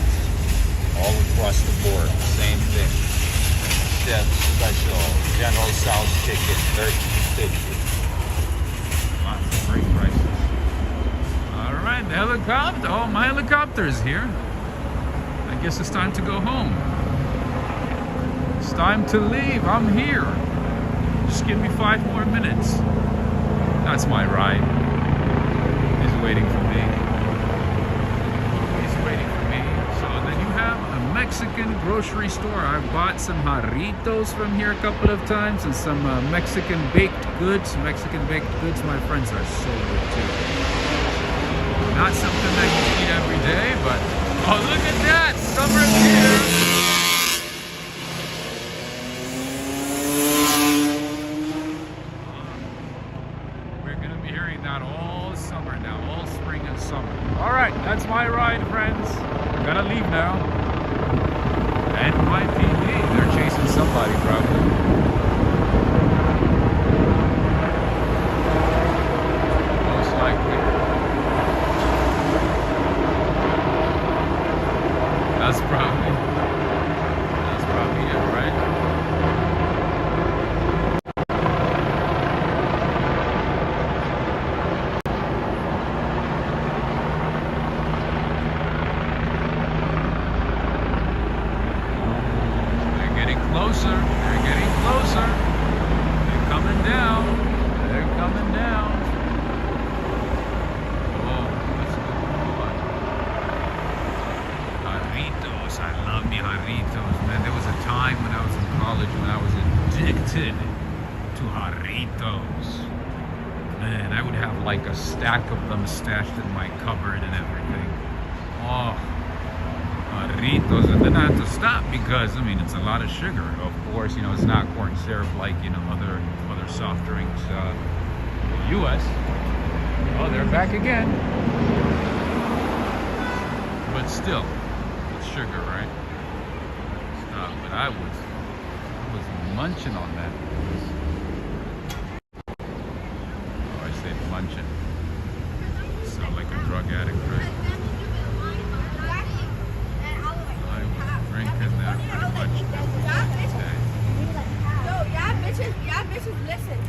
All across the board, same thing. Chef special, General Tso's chicken, $13.50. Lots of great prices. All right, the helicopter. Oh, my helicopter is here. I guess it's time to go home. It's time to leave. I'm here. Just give me 5 more minutes. That's my ride. He's waiting for me. He's waiting for me. Mexican grocery store. I bought some jarritos from here a couple of times and some Mexican baked goods. Mexican baked goods, my friends, are so good too. Not something that you eat every day, but oh, look at that! Summer's here! We're gonna be hearing that all summer now, all spring and summer. All right, that's my ride, friends. We're gonna leave now. NYPD, they're chasing somebody probably. Most likely. That's probably it, right? Closer. They're getting closer. They're coming down. They're coming down. Oh, what's going on? Jarritos. I love me jarritos, man. There was a time when I was in college when I was addicted to jarritos. Man, I would have like a stack of them stashed in my cupboard and everything. Oh. Jarritos, and then I had to stop because I mean it's a lot of sugar. Of course, you know it's not corn syrup like other soft drinks in the U.S. Oh, they're back again, but still, it's sugar, right? Stop. But I was munching on that. Oh, I say munching. Sound like a drug addict, right? Drinking that pretty much every day. Yo, y'all bitches, listen.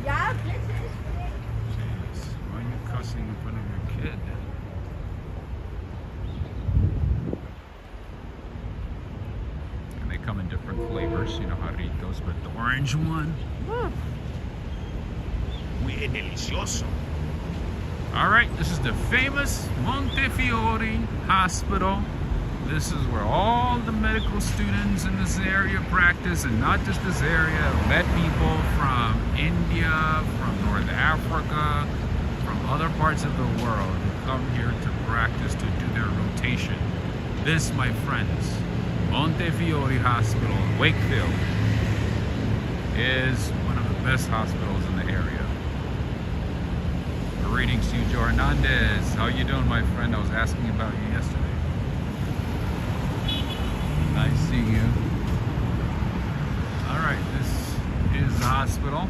Y'all bitches. Jeez, why are you cussing in front of your kid? And they come in different flavors, you know, jarritos, but the orange one, muy delicioso. All right, this is the famous Montefiore Hospital. This is where all the medical students in this area practice, and not just this area. I've met people from India, from North Africa, from other parts of the world who come here to practice, to do their rotation. This, my friends, Montefiore Hospital, Wakefield, is one of the best hospitals in the area. Greetings to you, Joe Hernandez. How you doing, my friend? I was asking about you yesterday. Nice seeing you. All right, this is the hospital.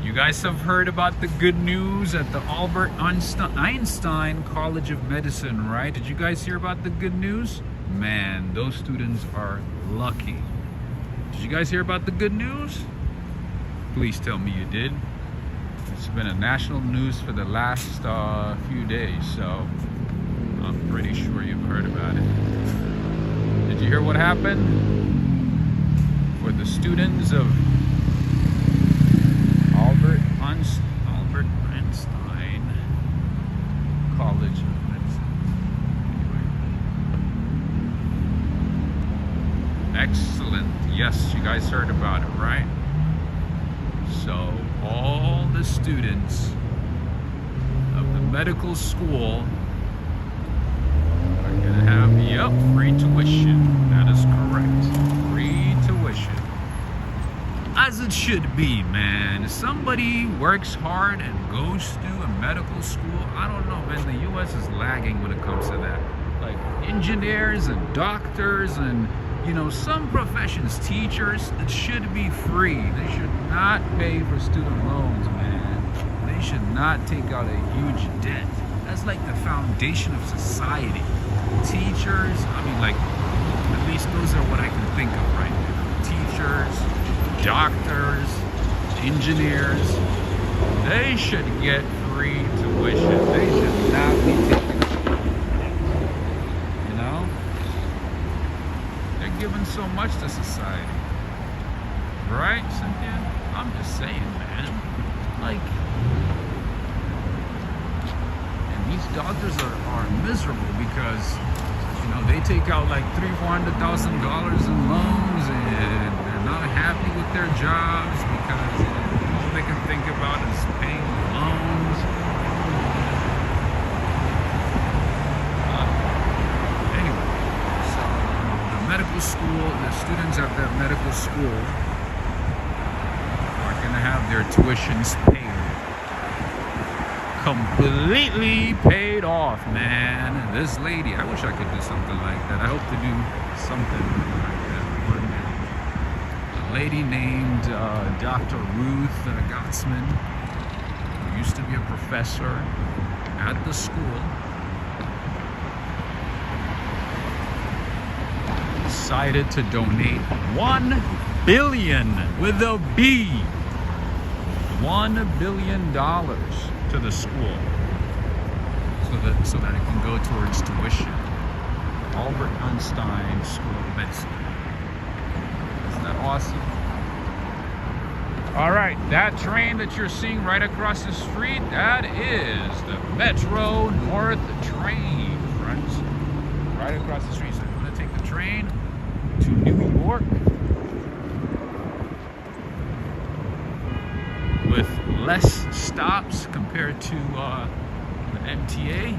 You guys have heard about the good news at the Albert Einstein College of Medicine, right? Did you guys hear about the good news? Man, those students are lucky. Did you guys hear about the good news? Please tell me you did. It's been a national news for the last few days, so I'm pretty sure you've heard about it. Did you hear what happened for the students of Albert Einstein College of Medicine? Anyway. Excellent. Yes, you guys heard about it, right? So all the students of the medical school are gonna have, yep, free tuition. That is correct. Free tuition. As it should be, man. If somebody works hard and goes to a medical school, I don't know, man, the US is lagging when it comes to that. Like engineers and doctors and, you know, some professions, teachers, it should be free. They should not pay for student loans, man. They should not take out a huge debt. That's like the foundation of society. Teachers, I mean, like, at least those are what I can think of right now. Teachers, doctors, engineers, they should get free tuition. They should not be taking, you know? They're giving so much to society. Right, Cynthia? I'm just saying, man. Like, these doctors are miserable because You know, they take out like $300,000-$400,000 in loans, and they're not happy with their jobs because all they can think about is paying loans. Anyway, so the medical school, the students at that medical school are gonna have their tuitions paid. Completely paid off, man. This lady, I wish I could do something like that. I hope to do something like that one day. A lady named Dr. Ruth Gottsman, who used to be a professor at the school, decided to donate $1 billion with a B. $1 billion to the school so that it can go towards tuition. Albert Einstein School of Medicine. Isn't that awesome? All right, that train that you're seeing right across the street, that is the Metro North train, friends. Right across the street. So if you want to take the train to New York with less stops compared to the MTA,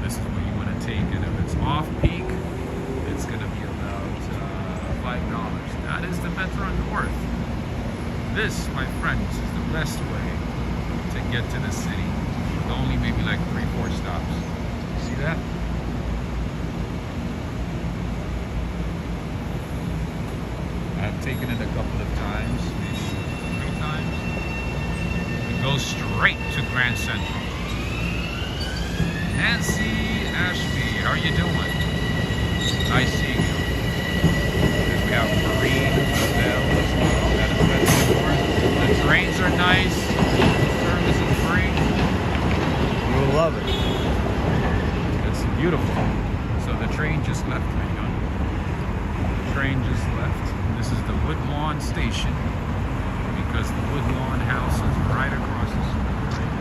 this is what you want to take. And if it's off peak, it's going to be about $5. That is the Metro North. This, my friends, is the best way to get to the city with only maybe like 3-4 stops. See that? I've taken it a couple of times, maybe 3 times. It goes straight to Grand Central. Nancy Ashby, how are you doing? Nice seeing you. We have Marine Hotel. The trains are nice. Service is free. You'll love it. It's beautiful. So the train just left. The train just left. This is the Woodlawn station because the Woodlawn house is right across the street.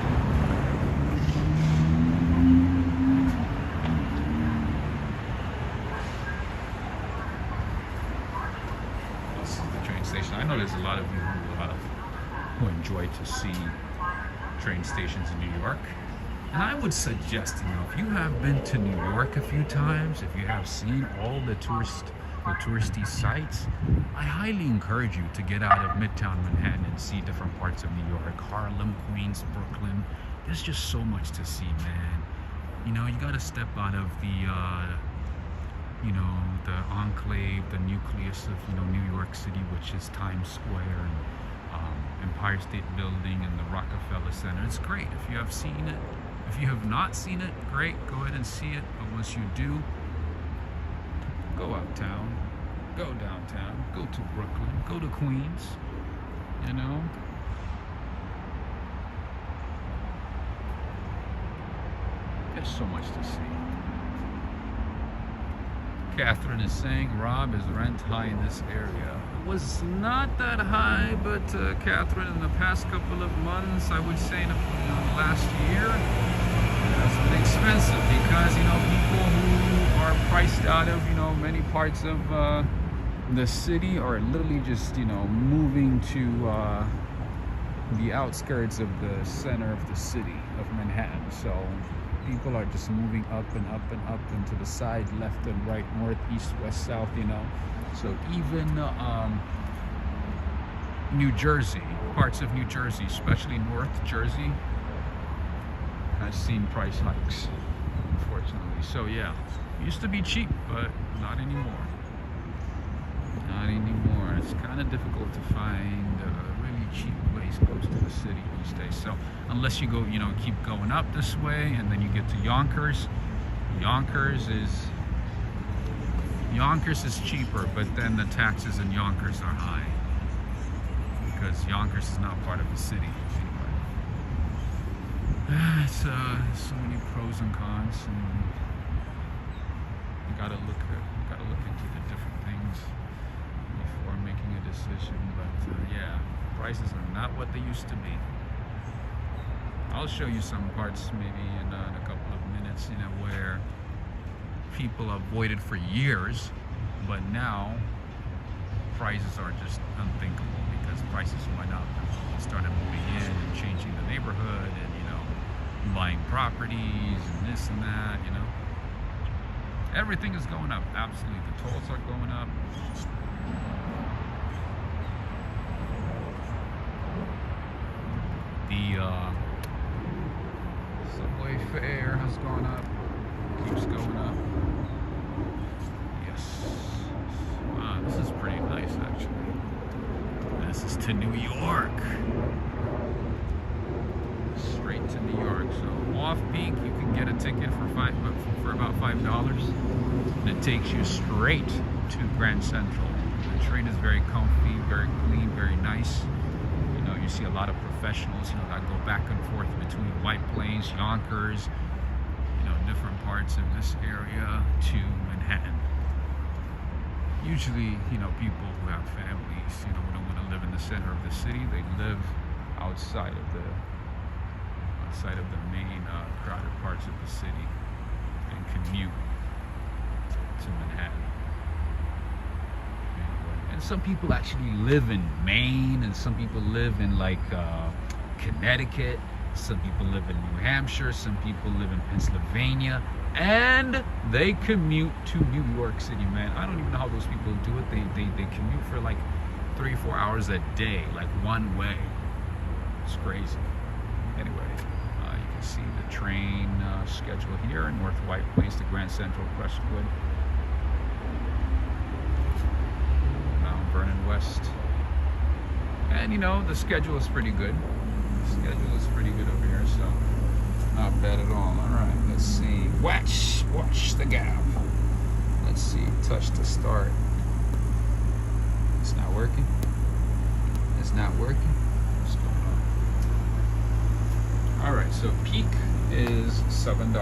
This is the train station. I know there's a lot of you who enjoy to see train stations in New York. And I would suggest, if you have been to New York a few times, if you have seen all the touristy sites, I highly encourage you to get out of Midtown Manhattan and see different parts of New York. Harlem, Queens, Brooklyn. There's just so much to see, man. You got to step out of the the enclave, the nucleus of New York City, which is Times Square and Empire State Building and the Rockefeller Center. It's great if you have seen it. If you have not seen it, great, go ahead and see it. But once you do, go uptown, go downtown, go to Brooklyn, go to Queens, There's so much to see. Catherine is saying, Rob, is rent high in this area? It was not that high, but Catherine, in the past couple of months, I would say in the last year, it's been expensive because, people who are priced out of, many parts of the city are literally just, moving to the outskirts of the center of the city of Manhattan. So people are just moving up and up and up and to the side, left and right, north, east, west, south, So even New Jersey, parts of New Jersey, especially North Jersey, has seen price hikes, unfortunately. So yeah, it used to be cheap, but not anymore. Not anymore. It's kind of difficult to find a really cheap place close to the city these days. So unless you go, keep going up this way, and then you get to Yonkers. Yonkers is cheaper, but then the taxes in Yonkers are high because Yonkers is not part of the city. It's so many pros and cons, and you gotta look into the different things before making a decision. But yeah, prices are not what they used to be. I'll show you some parts maybe in a couple of minutes, where people avoided for years, but now prices are just unthinkable because prices went up. People started moving in and changing the neighborhood and, you know, buying properties and this and that, you know. Everything is going up, absolutely. The tolls are going up. The subway fare has gone up, keeps going up. Yes. Wow, this is pretty nice actually. This is to New York. Straight to New York. So off-peak, you can get a ticket for about $5, and it takes you straight to Grand Central. The train is very comfy, very clean, very nice. You know, you see a lot of professionals, you know, that go back and forth between White Plains, Yonkers, you know, different parts of this area to Manhattan. Usually, you know, people who have families, you know, who don't want to live in the center of the city, they live outside of the main crowded parts of the city and commute to Manhattan. Anyway, and some people actually live in Maine, and some people live in like Connecticut, some people live in New Hampshire, some people live in Pennsylvania, and they commute to New York City, man. I don't even know how those people do it. They commute for like 3 or 4 hours a day, like one way. It's crazy. Anyway, you can see the train schedule here: North White Plains to Grand Central, Crestwood, Mount Vernon West. And you know, the schedule is pretty good. The schedule is pretty good over here, so not bad at all. Alright, let's see. Watch the gap. Let's see, touch to start. It's not working. It's not working. What's going on? Alright, so peak is $7.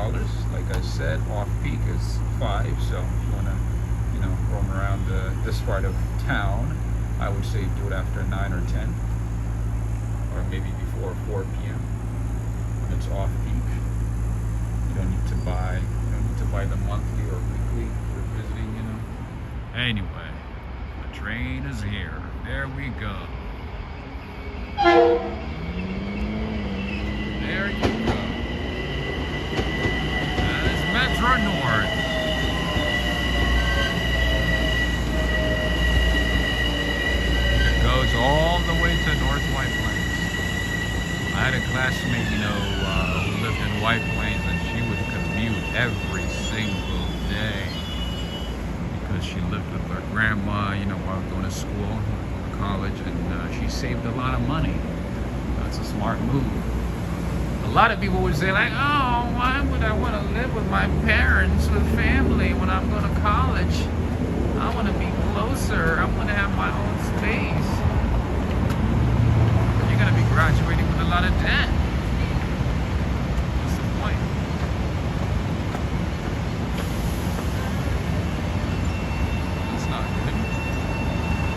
Like I said, off peak is $5. So if you wanna, you know, roam around this part of town, I would say do it after 9 or 10, or maybe before 4 p.m. when it's off peak. You don't need to buy the monthly or weekly for visiting, you know. Anyway, the train is here. There we go. There you go. That is Metro North. It goes all the way to North White Plains. I had a classmate, you know, who lived in White Plains, and she would commute every single day because she lived with her grandma, you know, while going to school, college, and she saved a lot of money. That's a smart move. A lot of people would say like, oh, why would I want to live with my parents, with family when I'm going to college? I want to be closer. I want to have my own space. But you're going to be graduating with a lot of debt. What's the point? That's not good.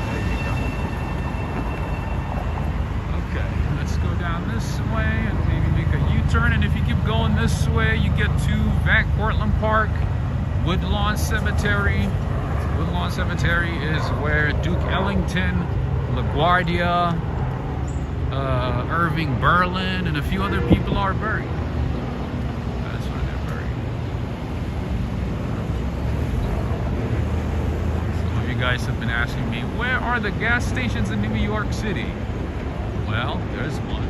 There you go. Okay, let's go down this way and maybe make a U-turn. And if you keep going this way, you get to Portland Park, Woodlawn Cemetery. Woodlawn Cemetery is where Duke Ellington, LaGuardia, Irving Berlin, and a few other people are buried. That's where they're buried. Some of you guys have been asking me, where are the gas stations in New York City? Well, there's one.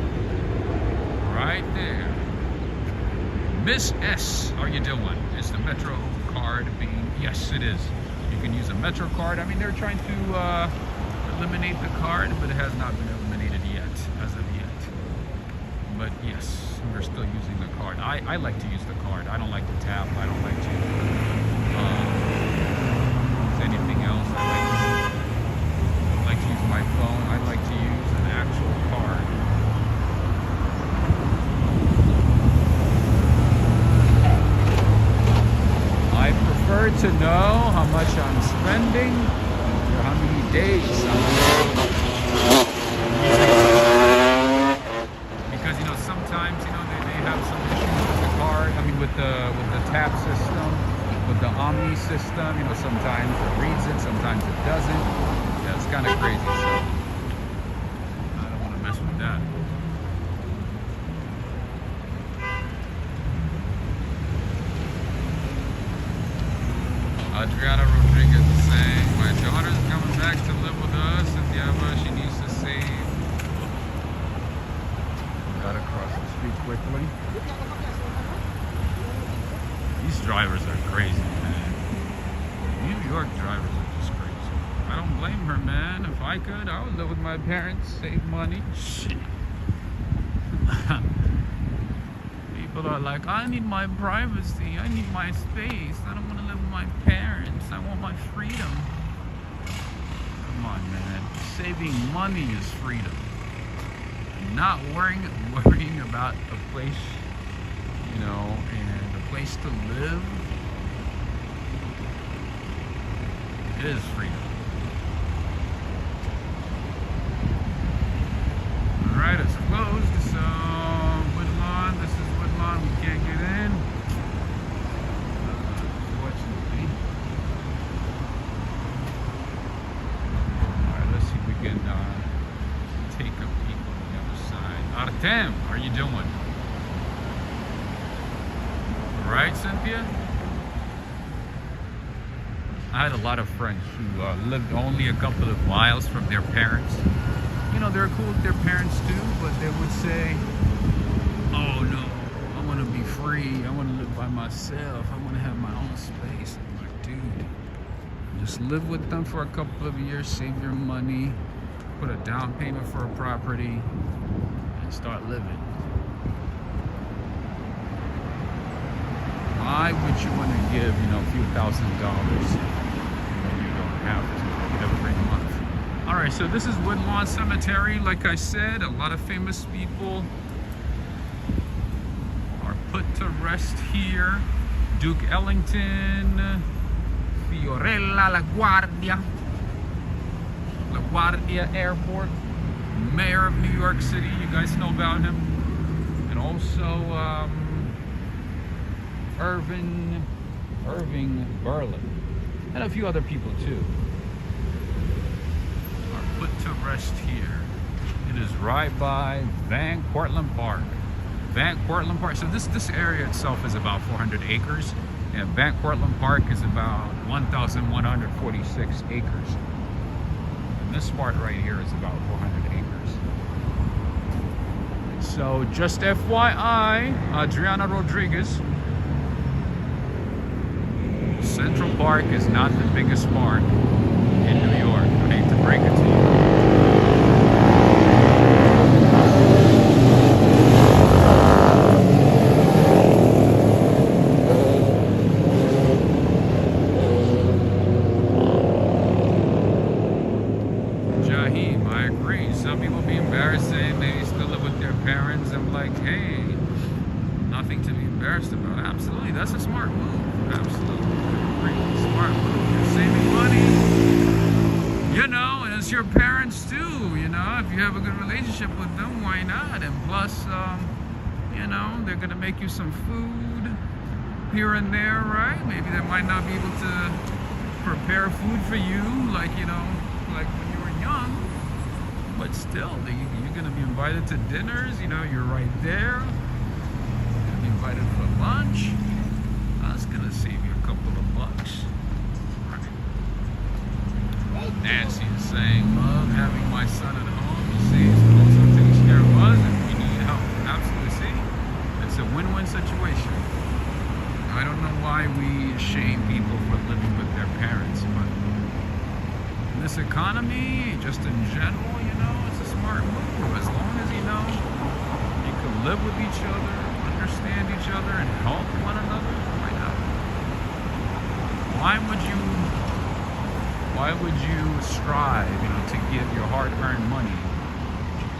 Right there. Miss S, how you doing? Is the Metro card being... Yes, it is. You can use a Metro card. I mean, they're trying to eliminate the card, but it has not been eliminated yet, as of yet. But yes, we're still using the card. I like to use the card. I don't like to tap. I don't like to use anything else. I like to use my phone. I like to use an actual card. I prefer to know how much I'm spending or how many days I'm because, you know, sometimes, you know, they have some issues with the card, I mean with the tap system, with the Omni system. You know, sometimes it reads it, sometimes it doesn't. Yeah, it's kind of crazy. So I don't want to mess with that. Adriana Rodriguez is saying, my daughter's coming back to live with us, and yeah, but she needs to save. Gotta cross the street quickly. These drivers are crazy, man. New York drivers are just crazy. I don't blame her, man. If I could, I would live with my parents, save money. Shit. People are like, I need my privacy, I need my space, I don't want to live with my parents, I want my freedom. Come on, man. Saving money is freedom. Not worrying about a place, you know, and a place to live. It is freedom. Alright, it's closed, so Woodlawn, this is Woodlawn, we can't get in. Unfortunately. Alright, let's see if we can take a peek on the other side. Artem, how are you doing? Alright, Cynthia? I had a lot of friends who lived only a couple of miles from their parents. You know, they're cool with their parents too, but they would say, oh no, I want to be free, I want to live by myself, I want to have my own space. I'm like, dude, just live with them for a couple of years, save your money, put a down payment for a property, and start living. Why would you want to give, you know, a few $1,000 when you don't have to every month? Alright, so this is Woodlawn Cemetery. Like I said, a lot of famous people are put to rest here. Duke Ellington, Fiorella LaGuardia Airport, Mayor of New York City, you guys know about him. And also Irving Berlin, and a few other people too. Put to rest here. It is right by Van Cortlandt Park. Van Cortlandt Park. So this area itself is about 400 acres, and Van Cortlandt Park is about 1,146 acres. And this part right here is about 400 acres. So just FYI, Adriana Rodriguez, Central Park is not the biggest park in New York. I hate to break it to you. Jaheem, I agree. Some people be embarrassed saying they still live with their parents. I'm like, hey, nothing to be embarrassed about. Absolutely, that's a smart move. Absolutely. Smart move. You're saving money, you know, and it's your parents too, you know. If you have a good relationship with them, why not? And plus, you know, they're gonna make you some food here and there, right? Maybe they might not be able to prepare food for you, like, you know, like when you were young, but still, you're gonna be invited to dinners, you know, you're right there. You're gonna be invited for lunch. That's gonna save you a couple of bucks. Nancy is saying, love having my son at home. He says it also takes care of us if we need help. Absolutely. See, it's a win-win situation. I don't know why we shame people for living with their parents, but in this economy, just in general, you know, it's a smart move. As long as, you know, you can live with each other, understand each other, and help one another, why not? Why would you strive, you know, to give your hard-earned money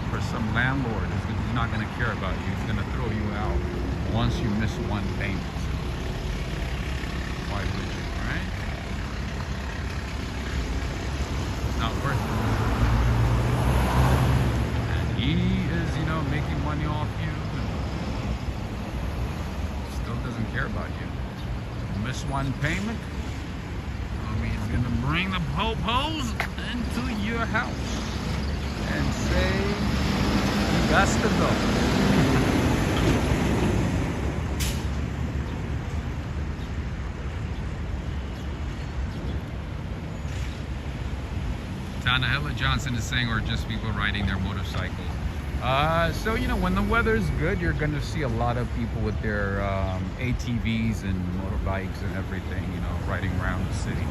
for some landlord who's not going to care about you, who's going to throw you out once you miss one payment? Why would you, right? It's not worth it. And he is, you know, making money off you and still doesn't care about you. Just one payment. I mean, it's gonna bring the po-pos into your house and say you got to go. Tanahela Johnson is saying, or just people riding their motorcycles. So, you know, when the weather's good, you're going to see a lot of people with their ATVs and motorbikes and everything, you know, riding around the city.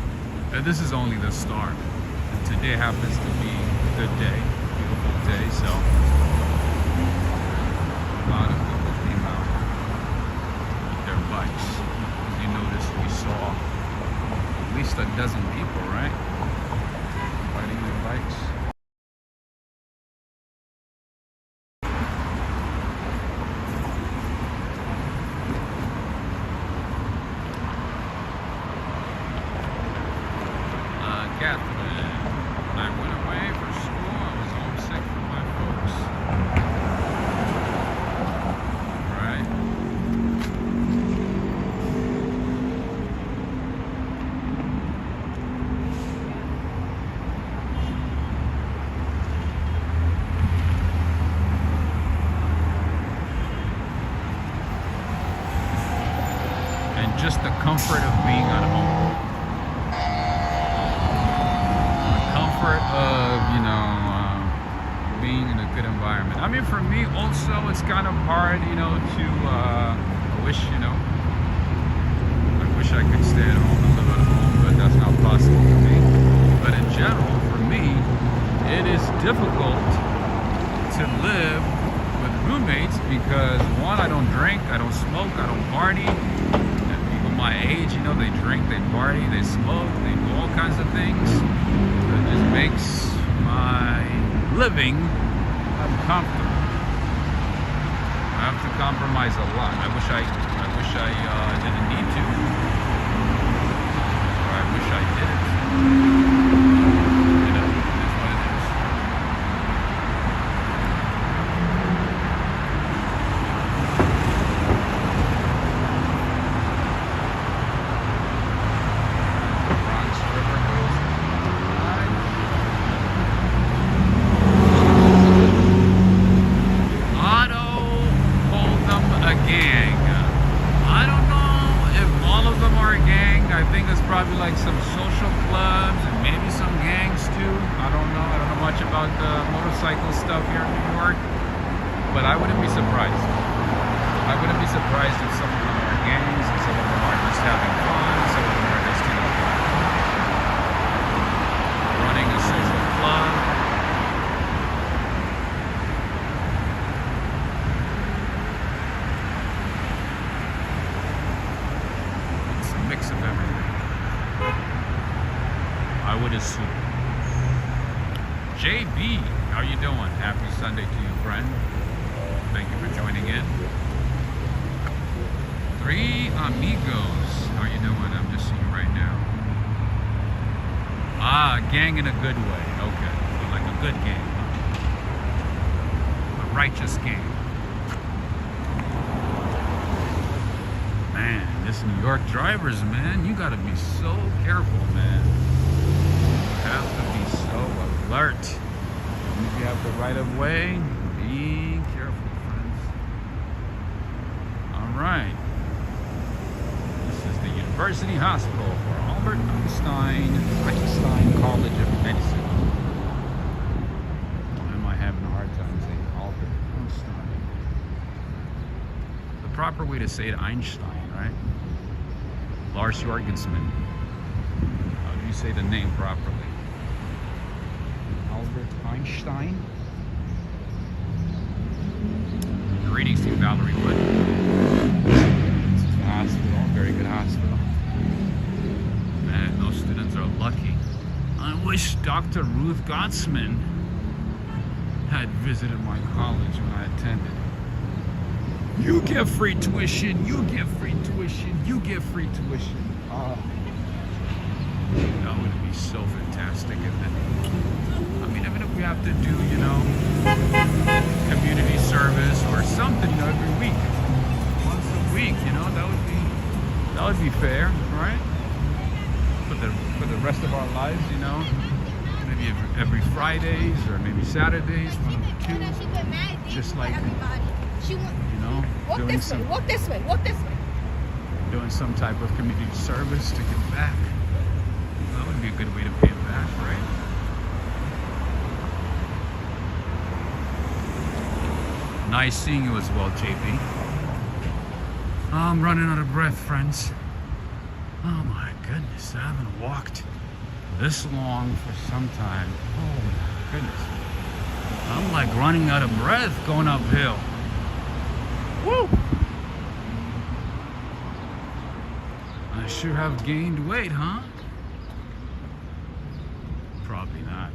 This is only the start. And today happens to be a good day, beautiful day, so a lot of people came out with their bikes. As you notice, we saw at least a dozen people, right? Riding their bikes. Catherine, when I went away for school, I was homesick for my folks. Right. And just the comfort of being at home. Of, you know, being in a good environment. I mean, for me also, it's kind of hard, you know, to I wish I could stay at home and live at home, but that's not possible for me. But in general, for me, it is difficult to live with roommates because one, I don't drink, I don't smoke, I don't party. And people my age, you know, they drink, they party, they smoke, they do all kinds of things. It just makes my living uncomfortable. I have to compromise a lot. I wish I didn't need to, or I wish I didn't. You know, it is what it is. Bronx River goes by. Otto called them a gang. I don't know if all of them are a gang. I think it's probably like some social clubs and maybe some gangs too. I don't know. I don't know much about the motorcycle stuff here in New York, but I wouldn't be surprised. I wouldn't be surprised if some of them are gangs and some of them are just having fun. Some of them are just, you know, running a social club. It's a mix of everything, I would assume. JB, how you doing? Happy Sunday to you, friend. Thank you for joining in. Three Amigos, how you doing? I'm just seeing you right now. Ah, gang in a good way. Okay, so like a good gang. A righteous gang. Man, this New York drivers, man, you gotta be so careful, man. You have to be so alert. If you have the right of way, be careful, friends. All right. This is the University Hospital for Albert Einstein College of Medicine. Why am I having a hard time saying Albert Einstein? The proper way to say it, Einstein, right? Lars Jorgensen. How do you say the name properly? Albert Einstein. Greetings to you, Valerie Wood. This is the hospital, very good hospital. Man, those students are lucky. I wish Dr. Ruth Gottsman had visited my college when I attended. You get free tuition, you get free tuition, you get free tuition. That would be so fantastic, isn't it? I mean, even if we have to do, you know, community service or something, you know, every week, once a week, you know, that That would be fair, right? For the rest of our lives, you know, maybe every Fridays or maybe Saturdays, one of the two. Just like, you know, doing some, walk this way, doing some type of community service to give back. That would be a good way to pay it back, right? Nice seeing you as well, JP. I'm running out of breath, friends. Oh my goodness, I haven't walked this long for some time. Oh my goodness. I'm like running out of breath going uphill. Woo! I sure have gained weight, huh? Probably not.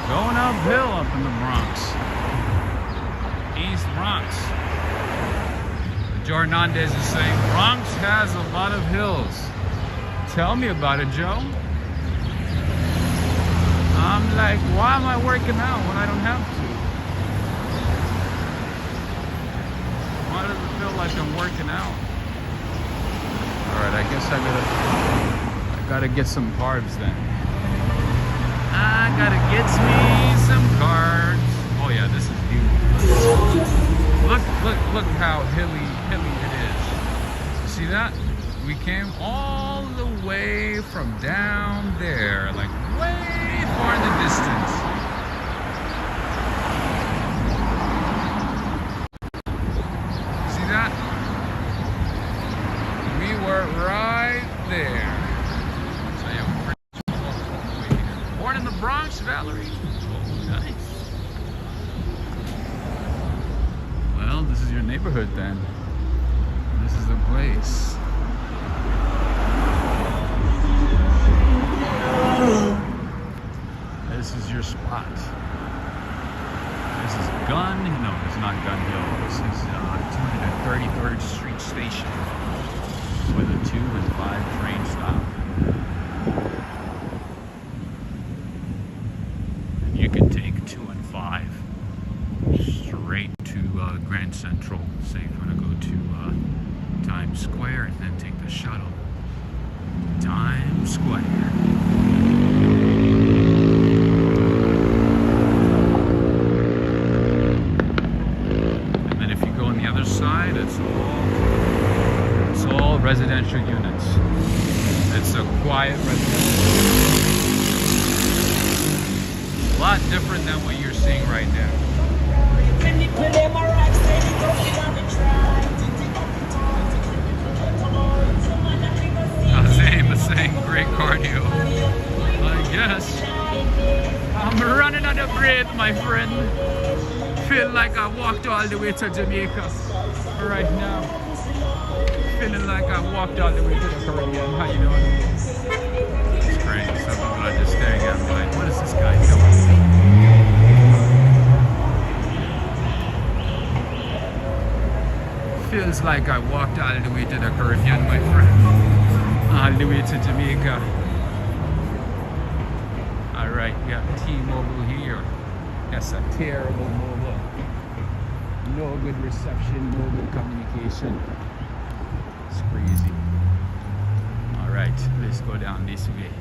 Going uphill up in the Bronx. East Bronx. Joe Hernandez is saying, Bronx has a lot of hills. Tell me about it, Joe. I'm like, why am I working out when I don't have to? Why does it feel like I'm working out? Alright, I guess I gotta get some carbs then. I gotta get me some carbs. Oh yeah, this is beautiful. Look how hilly it is. See that? We came all the way from down there, like way far in the distance. See that? We were right there. So yeah, we're pretty much walking all the way here. Born in the Bronx, Valerie. Oh, nice. Well, this is your neighborhood then. This is the place. This is your spot. This is Gun. No, it's not Gun Hill. This is 233rd Street Station, with a 2 and 5 train stop. And you can take 2 and 5 straight to Grand Central. Say if you want to go to Times Square and then take the shuttle. Times Square. Side, it's all residential units. It's a quiet residential. A lot different than what you're seeing right now. Same, saying great cardio. I guess. I'm running out of breath, my friend. Feel like I walked all the way to Jamaica right now. Feeling like I walked all the way to the Caribbean. How you doing? It's crazy. Some people are just staring at me like, what is this guy doing? Feels like I walked all the way to the Caribbean, my friend. All the way to Jamaica. Alright, we got T-Mobile here. That's a terrible mobile. No good reception, no good communication. It's crazy. Alright, let's go down this way.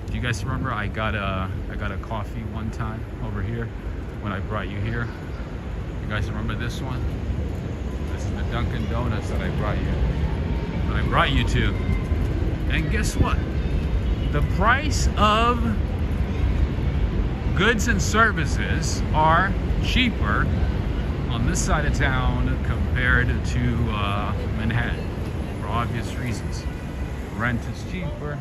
Do you guys remember I got a coffee one time over here when I brought you here? You guys remember this one? This is the Dunkin' Donuts that I brought you to. And guess what? The price of goods and services are cheaper on this side of town compared to Manhattan, for obvious reasons. Rent is cheaper,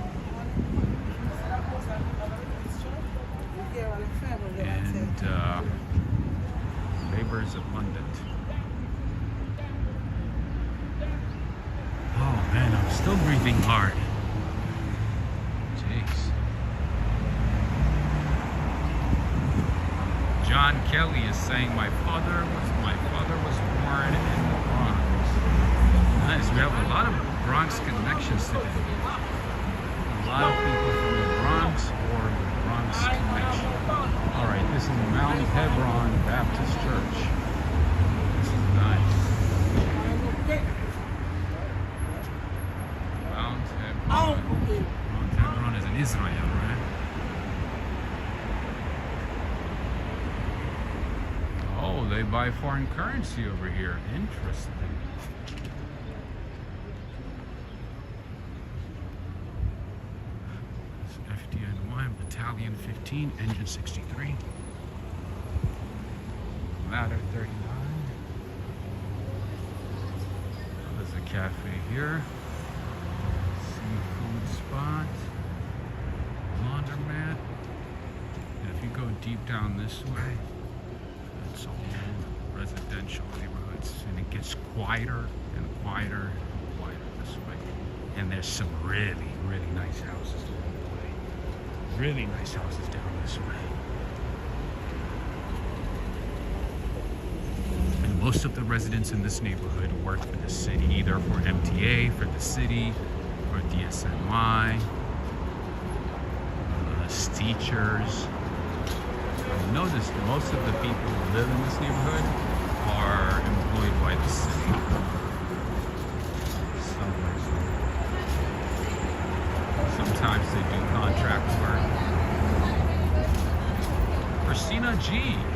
hitting hard. Jeez. John Kelly is saying my father was born in the Bronx. Nice. We have a lot of Bronx connections today. A lot of people from the Bronx or the Bronx connection. All right, this is Mount Hebron Baptist Church. This is nice. Mount Hebron is in Israel, right? Oh, they buy foreign currency over here. Interesting. FDNY, Battalion 15, Engine 63. Ladder 39. There's a cafe here. Seafood spot. Laundromat. And if you go deep down this way, it's all residential neighborhoods, and it gets quieter and quieter and quieter this way. And there's some really, really nice houses along the way. Really nice houses down this way. And most of the residents in this neighborhood work for the city, either for MTA, for the city, or DSNY, teachers. I've noticed most of the people who live in this neighborhood are employed by the city. Sometimes they do contract work. Christina G,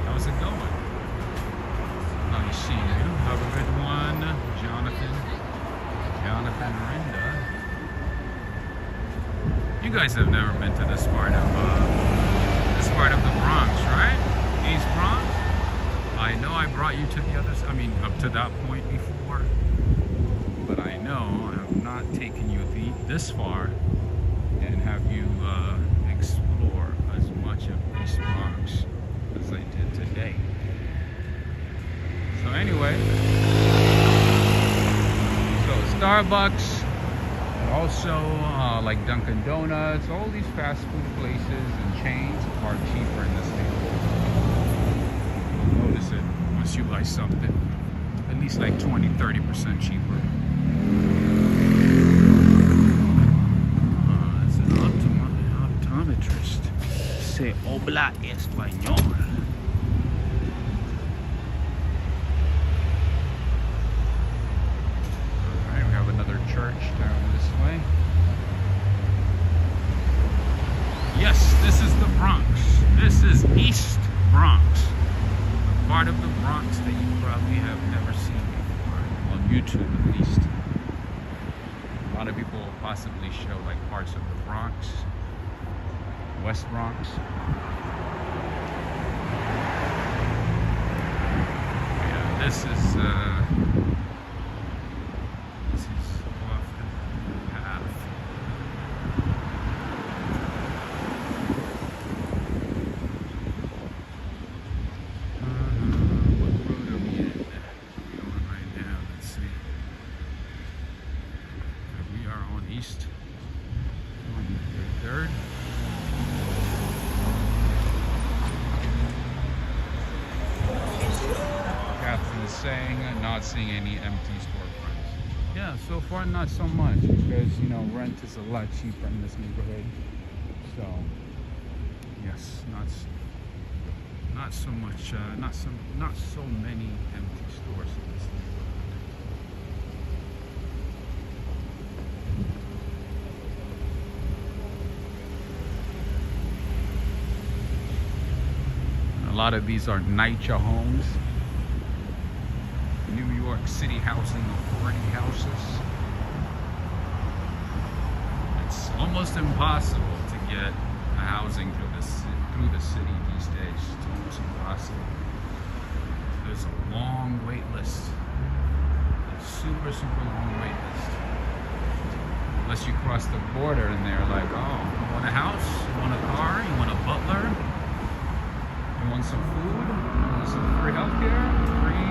how's it going? Nice seeing you. Have a good one, Jonathan Rinda. You guys have never been to this part of the Bronx, right? East Bronx. I know I brought you to the other, up to that point before, but I know I have not taken you this far and have you explore as much of East Bronx as I did today. So anyway, Starbucks. Also, like Dunkin' Donuts, all these fast food places and chains are cheaper in this neighborhood. You'll notice it once you buy something, at least like 20-30% cheaper. It's an optometrist. Se habla español. Another church down this way. Yes, this is the Bronx. This is East Bronx. A part of the Bronx that you probably have never seen before. On YouTube at least. A lot of people will possibly show like parts of the Bronx. West Bronx. Yeah, this is not seeing any empty storefronts. Yeah, so far not so much because rent is a lot cheaper in this neighborhood. So yes, not so much, not so many empty stores in this neighborhood. A lot of these are NYCHA homes. New York City Housing Authority houses. It's almost impossible to get a housing through the city these days. It's almost impossible. There's a long wait list. A super long wait list. Unless you cross the border and they're like, oh, you want a house? You want a car? You want a butler? You want some food? You want some free healthcare? Free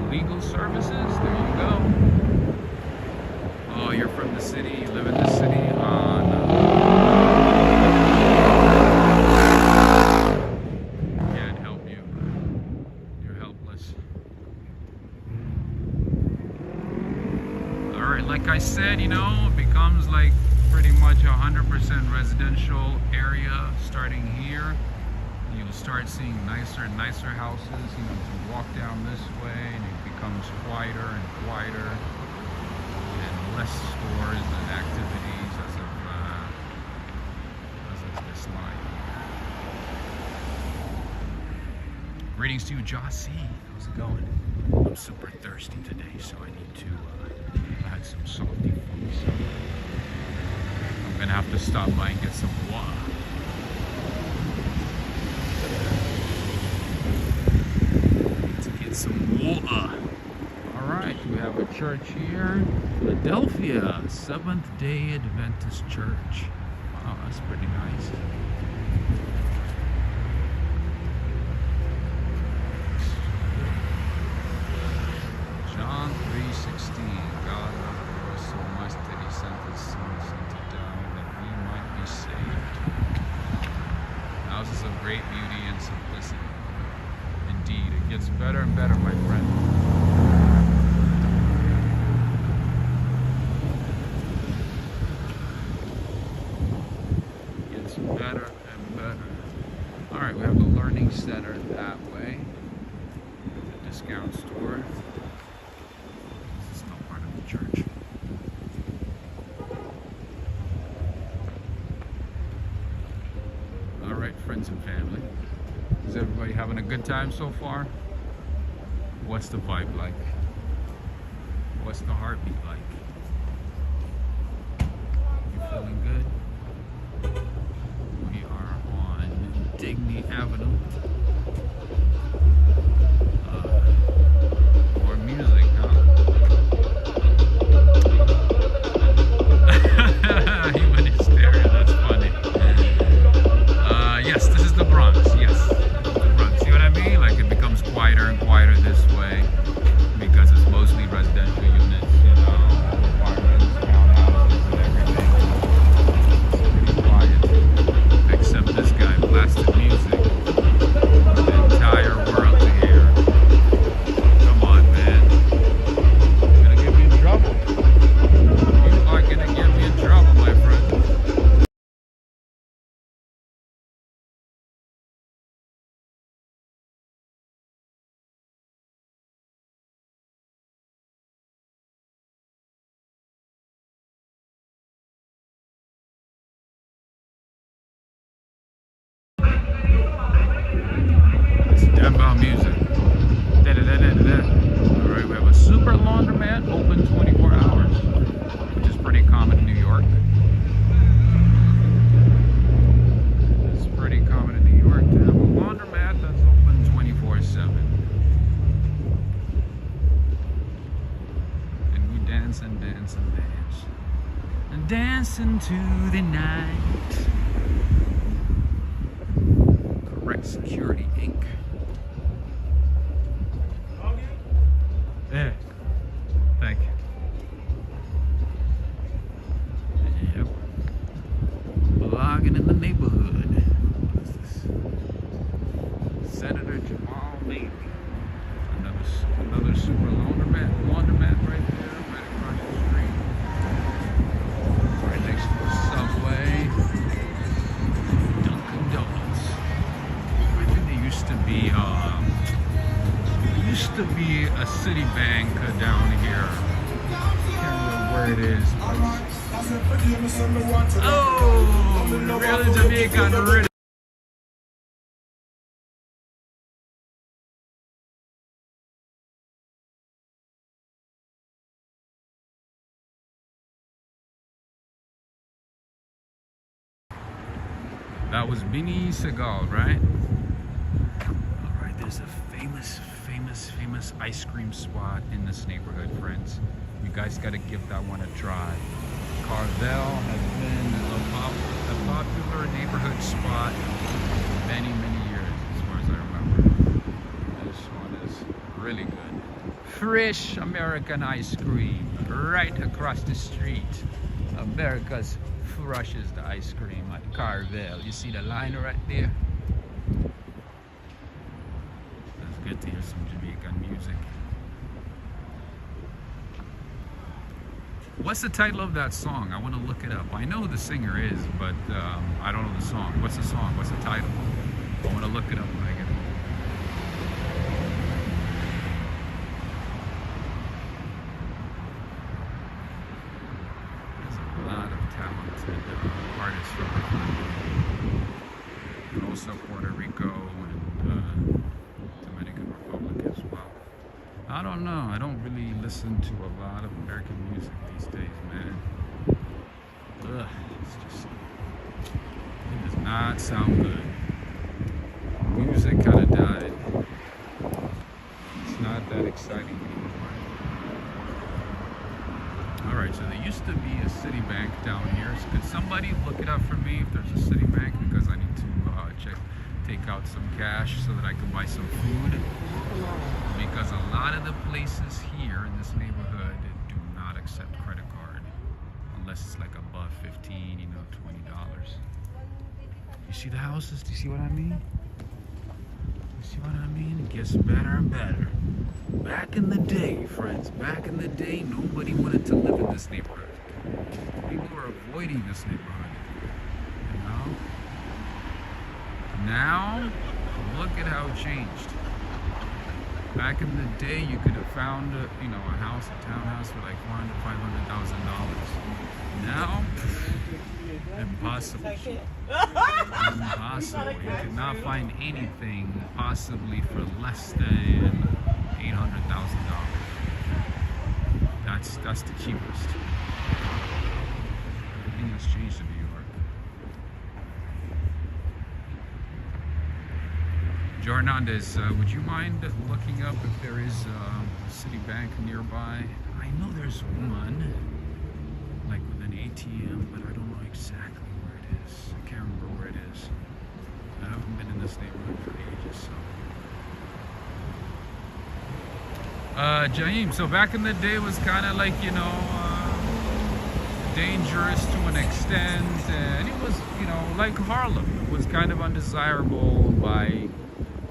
legal services? There you go. you're from the city, you live in the city, can't help you. You're helpless. Alright, like I said, you know, it becomes like pretty much 100% residential area starting here. You'll start seeing nicer and nicer houses. You know, you walk down this way and it becomes quieter and quieter, and less stores and activities as of this line. Greetings to you, Jossie. How's it going? I'm super thirsty today, so I need to I had some salty food, so I'm gonna have to stop by and get some water. Some water. Alright, we have a church here. Philadelphia, Seventh-day Adventist Church. Wow, that's pretty nice. John 3:16. God loved the world so much that he sent his son to die that we might be saved. Houses of great beauty and simplicity. Indeed, it gets better and better, my friend. It gets better and better. Alright, we have a learning center that way. A discount store. This is not part of the church. Alright, friends and family. Is everybody having a good time so far? What's the vibe like? What's the heartbeat like? You feeling good? We are on Digny Avenue. More music, huh? He went hysteria, that's funny. Yes, this is the Bronx, yes. See what I mean? Like it becomes quieter and quieter this way because it's mostly residential units, you know, apartments, townhouses, and everything. It's pretty quiet. Except this guy blasted music for the entire world to hear. Come on, man. You're gonna get me in trouble. You are gonna get me in trouble, my friend. Music. Alright, we have a super laundromat open 24 hours, which is pretty common in New York. It's pretty common in New York to have a laundromat that's open 24/7. And we dance and dance and dance. And dance into the night. Correct Security, Inc. Yeah. Thank you. Yep. Blogging in the neighborhood. What's this? Senator Jamal Maybe. Another super laundromat right there, right across the street. Right next to the subway. Dunkin Donuts. I think there used to be a Citibank down here. Can't remember where it is. Oh, really, Jamaican, really. That was Beanie Seagal, right? Alright, there's a famous ice cream spot in this neighborhood, friends. You guys gotta give that one a try. Carvel has been a popular neighborhood spot for many years, as far as I remember. This one is really good. Fresh American ice cream. right across the street, America's freshest ice cream at Carvel. You see the line right there? It's good to hear some Jamaican music. What's the title of that song? I want to look it up. I know who the singer is, but I don't know the song. What's the song? What's the title? I want to look it up when I get it. There's a lot of talented artists from the Caribbean, and also Puerto Rico and Dominican Republic as well. I don't know. I don't really listen to a lot of American music these days, man. Ugh, it's just, it does not sound good. Music kind of died. It's not that exciting anymore. Alright, so there used to be a Citibank down here. So could somebody look it up for me if there's a Citibank? Because I need to take out some cash so that I can buy some food. Because a lot of the places here in this neighborhood do not accept credit card unless it's like above $15, $20. You see the houses? Do you see what I mean? You see what I mean? It gets better and better. Back in the day, friends, back in the day, nobody wanted to live in this neighborhood. People were avoiding this neighborhood, you know? Now, look at how it changed. Back in the day, you could have found a house, a townhouse for like $400,000 to $500,000. Now, impossible. Impossible. You could not find anything possibly for less than $800,000. That's the cheapest. Everything has changed in New York. Joe Hernandez, would you mind looking up if there is a Citibank nearby? I know there's one, like with an ATM, but I don't know exactly where it is. I can't remember where it is. I haven't been in this neighborhood for ages, so. Jaheim, so back in the day it was kind of like, dangerous to an extent, and it was, like Harlem. It was kind of undesirable by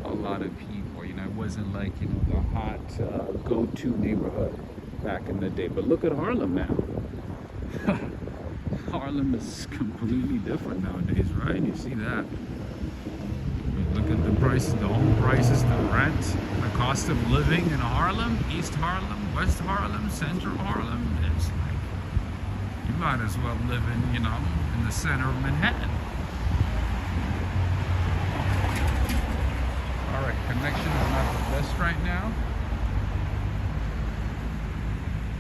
a lot of people, it wasn't like, the hot go-to neighborhood back in the day. But look at Harlem now. Harlem is completely different nowadays, right? You see that. Look at the prices, the home prices, the rent, the cost of living in Harlem, East Harlem, West Harlem, Central Harlem. It's like, you might as well live in, in the center of Manhattan. Alright, connection is not the best right now.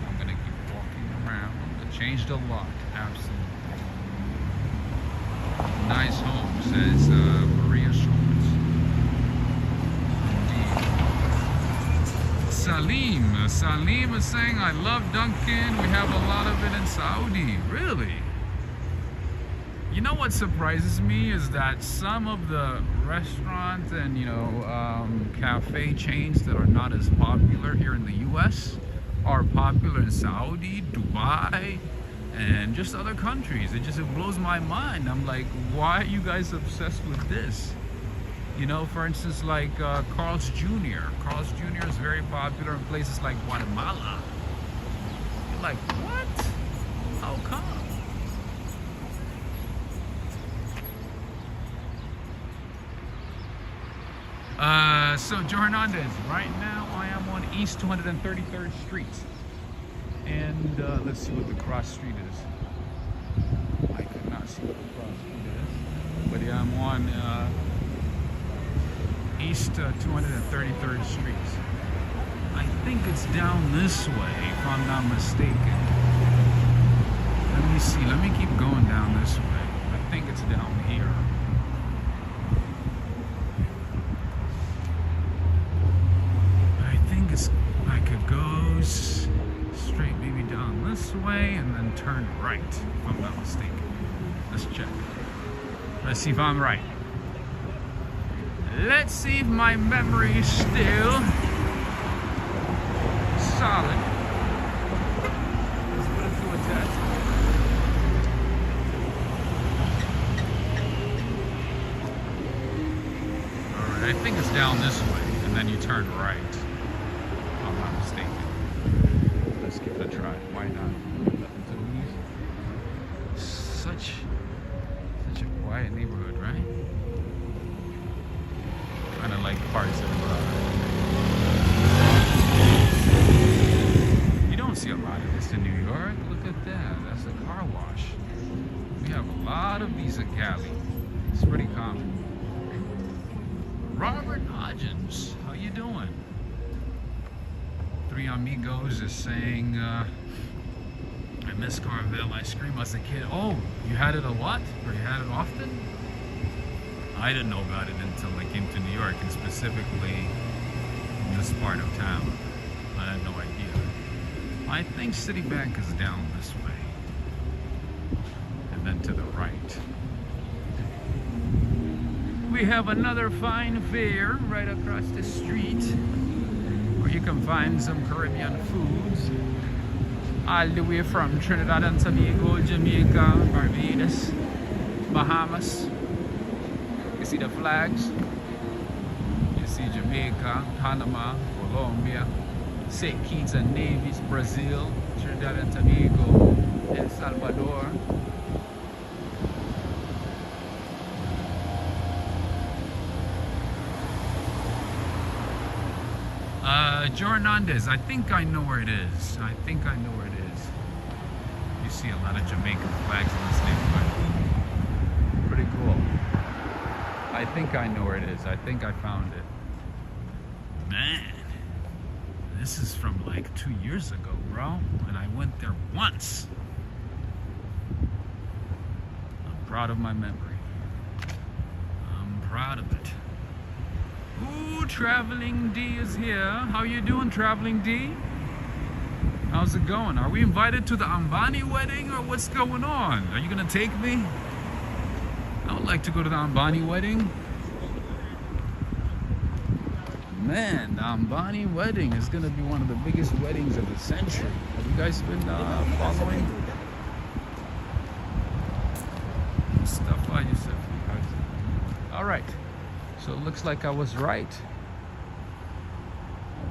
I'm going to keep walking around. It changed a lot, absolutely. Nice home, says Maria Schultz. Indeed. Salim is saying, I love Dunkin. We have a lot of it in Saudi. Really? You know what surprises me is that some of the restaurants and cafe chains that are not as popular here in the US are popular in Saudi, Dubai, and just other countries. It blows my mind. I'm like, why are you guys obsessed with this? For instance, like Carl's Jr. Carl's Jr. is very popular in places like Guatemala. You're like, what? How come? So Joe Hernandez, right now I am on East 233rd Street. And let's see what the cross street is. I could not see what the cross street is. But yeah, I'm on East 233rd Street. I think it's down this way, if I'm not mistaken. Let me see, let me keep going down this way. I think it's down here. It goes straight maybe down this way and then turn right, if I'm not mistaken. Let's check. Let's see if I'm right. Let's see if my memory is still solid. down this way, and then you turn right. If I'm not mistaken. Let's give it a try. Why not? Nothing to lose. Such a quiet neighborhood, right? Kind of like parts of. You don't see a lot of this in New York. Look at that. That's a car wash. We have a lot of these at Cali. It's pretty common. Robert Hodgins, how you doing? Three Amigos is saying, I miss Carvel ice cream as a kid. Oh, you had it a lot? Or you had it often? I didn't know about it until I came to New York, and specifically in this part of town. I had no idea. I think Citibank is down this way. And then to the right. We have another fine fair right across the street where you can find some Caribbean foods all the way from Trinidad and Tobago, Jamaica, Barbados, Bahamas. You see the flags? You see Jamaica, Panama, Colombia, St. Kitts and Nevis, Brazil, Trinidad and Tobago, El Salvador. Jornandez, I think I know where it is. I think I know where it is. You see a lot of Jamaican flags in this neighborhood. Pretty cool. I think I know where it is. I think I found it. Man, this is from like 2 years ago, bro. And I went there once. I'm proud of my memory. I'm proud of it. Ooh, Traveling D is here. How you doing, Traveling D? How's it going? Are we invited to the Ambani wedding, or what's going on? Are you gonna take me? I would like to go to the Ambani wedding. Man, the Ambani wedding is gonna be one of the biggest weddings of the century. Have you guys been following stuff I just said? All right. So it looks like I was right.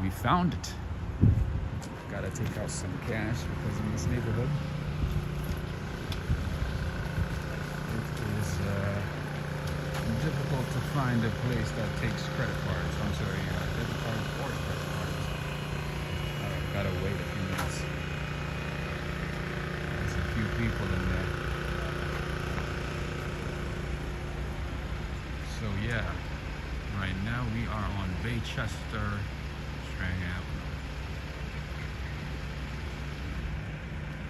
We found it. Gotta take out some cash because in this neighborhood it is difficult to find a place that takes credit cards. I'm sorry, debit cards or credit cards. Alright, gotta wait a few minutes. There's a few people in there. So yeah. Right now we are on Baychester, Strang Avenue.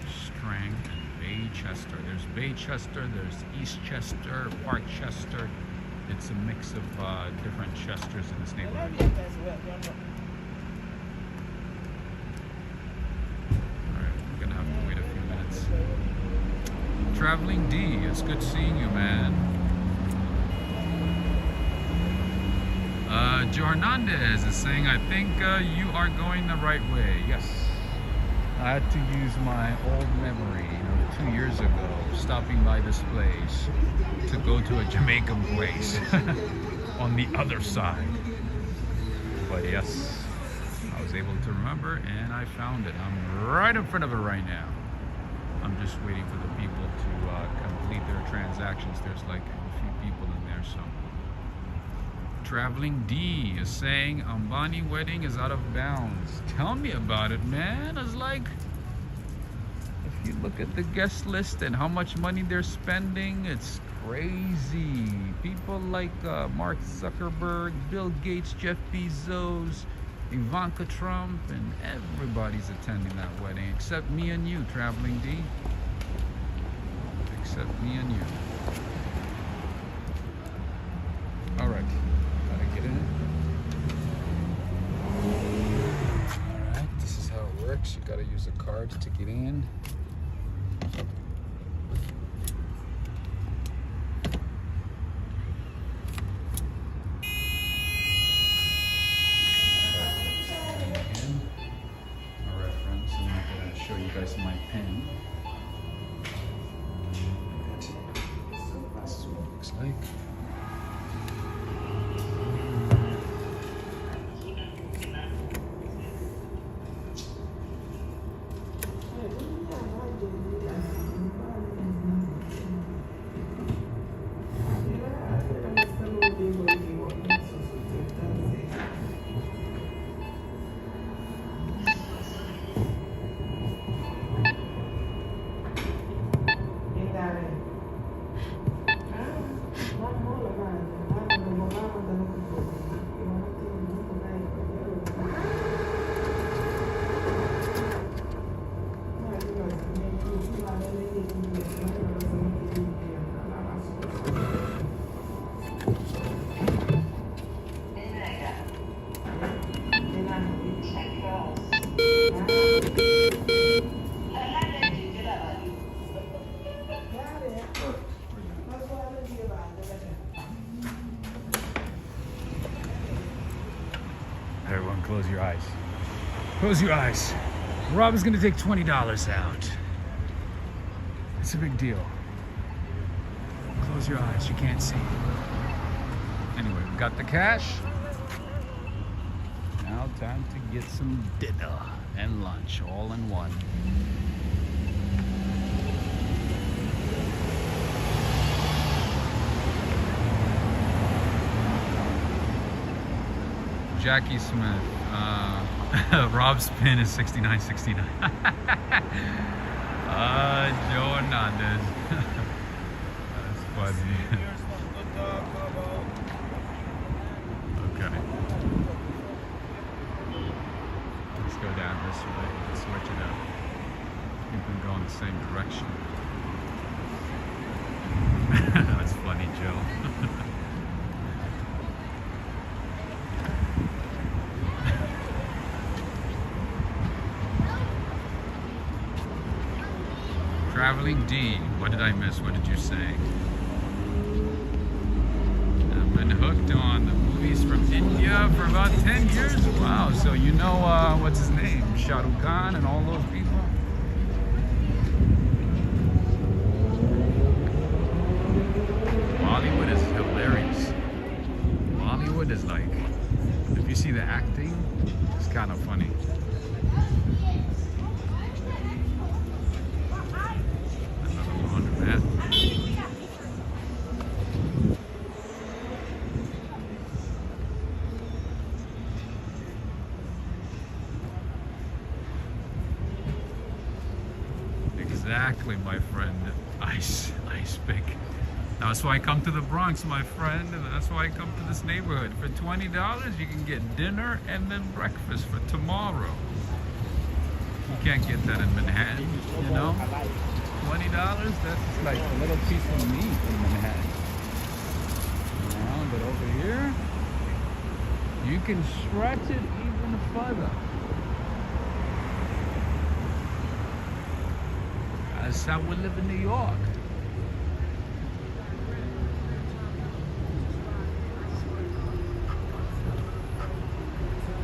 Strang and Baychester. There's Baychester, there's Eastchester, Parkchester. It's a mix of different Chesters in this neighborhood. Alright, we're gonna have to wait a few minutes. Traveling D, it's good seeing you, man. Jornandez is saying, I think you are going the right way. Yes. I had to use my old memory, 2 years ago, stopping by this place to go to a Jamaican place on the other side. But yes, I was able to remember and I found it. I'm right in front of it right now. I'm just waiting for the people to complete their transactions. There's like a few people in there, so. Traveling D is saying Ambani wedding is out of bounds. Tell me about it, man. It's like, if you look at the guest list and how much money they're spending, it's crazy. People like Mark Zuckerberg, Bill Gates, Jeff Bezos, Ivanka Trump, and everybody's attending that wedding except me and you, Traveling D. Except me and you. All right. Get in it. Alright, this is how it works. You gotta use a card to get in. Alright, friends, I'm gonna show you guys my pen. This is what it looks like. close your eyes. Close your eyes. Rob is gonna take $20 out. It's a big deal. Close your eyes, you can't see. Anyway, we got the cash. Now time to get some dinner and lunch all in one. Jackie Smith. Rob's pin is 69.69. Joe Hernandez. That's funny. Okay. Let's go down this way. Let's switch it up. We've been going the same direction. That's funny, Joe. Traveling D. What did I miss? What did you say? I've been hooked on the movies from India for about 10 years. Wow, so you know, what's his name? Shah Rukh Khan and all those people? Bollywood is hilarious. Bollywood is like, if you see the acting, it's kind of funny. Exactly, my friend. Ice pick. That's why I come to the Bronx, my friend, and that's why I come to this neighborhood. For $20, you can get dinner and then breakfast for tomorrow. You can't get that in Manhattan, you know? $20, that's just like a little piece of meat in Manhattan. But over here, you can stretch it even further. That's how we live in New York.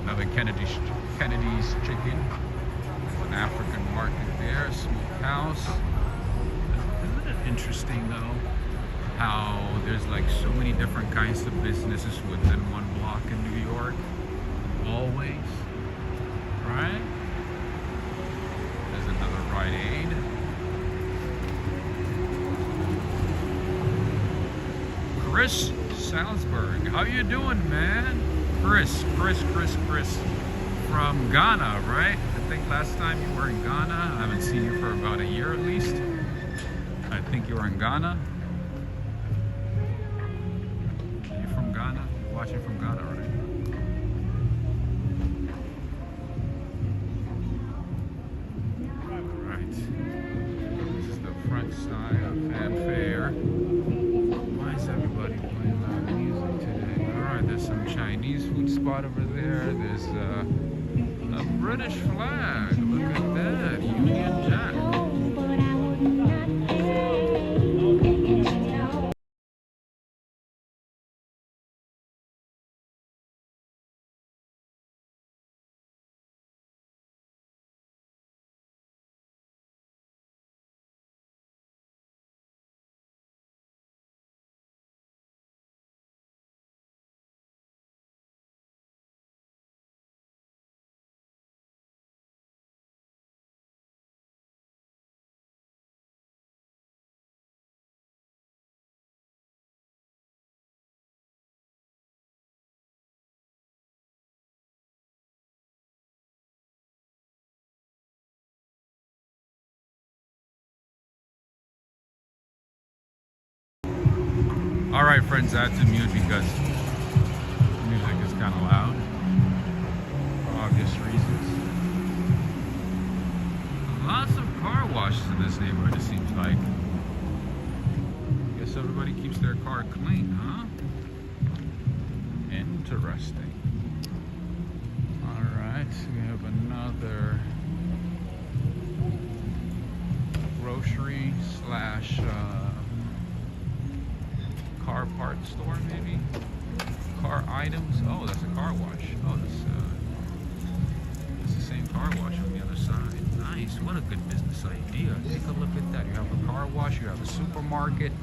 Another Kennedy's chicken. An African market there, smokehouse. Isn't it interesting though, how there's like so many different kinds of businesses within one block in New York? Always, right? There's another Rite Aid. Chris Salzberg, how you doing, man? Chris from Ghana, right? I think last time you were in Ghana. I haven't seen you for about a year at least. I think you were in Ghana. You from Ghana? You're watching from Ghana, right? Alright. This is the front side of Fanfare. Why is everybody playing loud music today? Alright, there's some Chinese food spot over there. There's a British flag. Look at that. Union Jack. Alright friends, I had to mute because the music is kind of loud for obvious reasons. Lots of car washes in this neighborhood, it seems like. Guess everybody keeps their car clean, huh? Interesting. Alright, we have another grocery slash car part store, maybe? Car items. Oh, that's a car wash. Oh, that's car wash on the other side. Nice. What a good business idea. Take a look at that. You have a car wash. You have a supermarket. You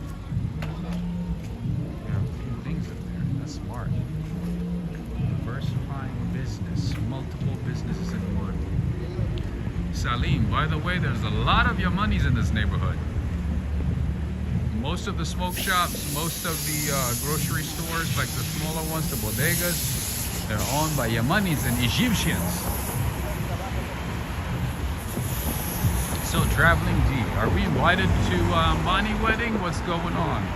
have a few things in there. That's smart. Diversifying business. Multiple businesses in one. Salim, by the way, there's a lot of Yemenis in this neighborhood. Most of the smoke shops, most of the grocery stores, like the smaller ones, the bodegas, they're owned by Yemenis and Egyptians. So, Traveling D, are we invited to Mani wedding? What's going on?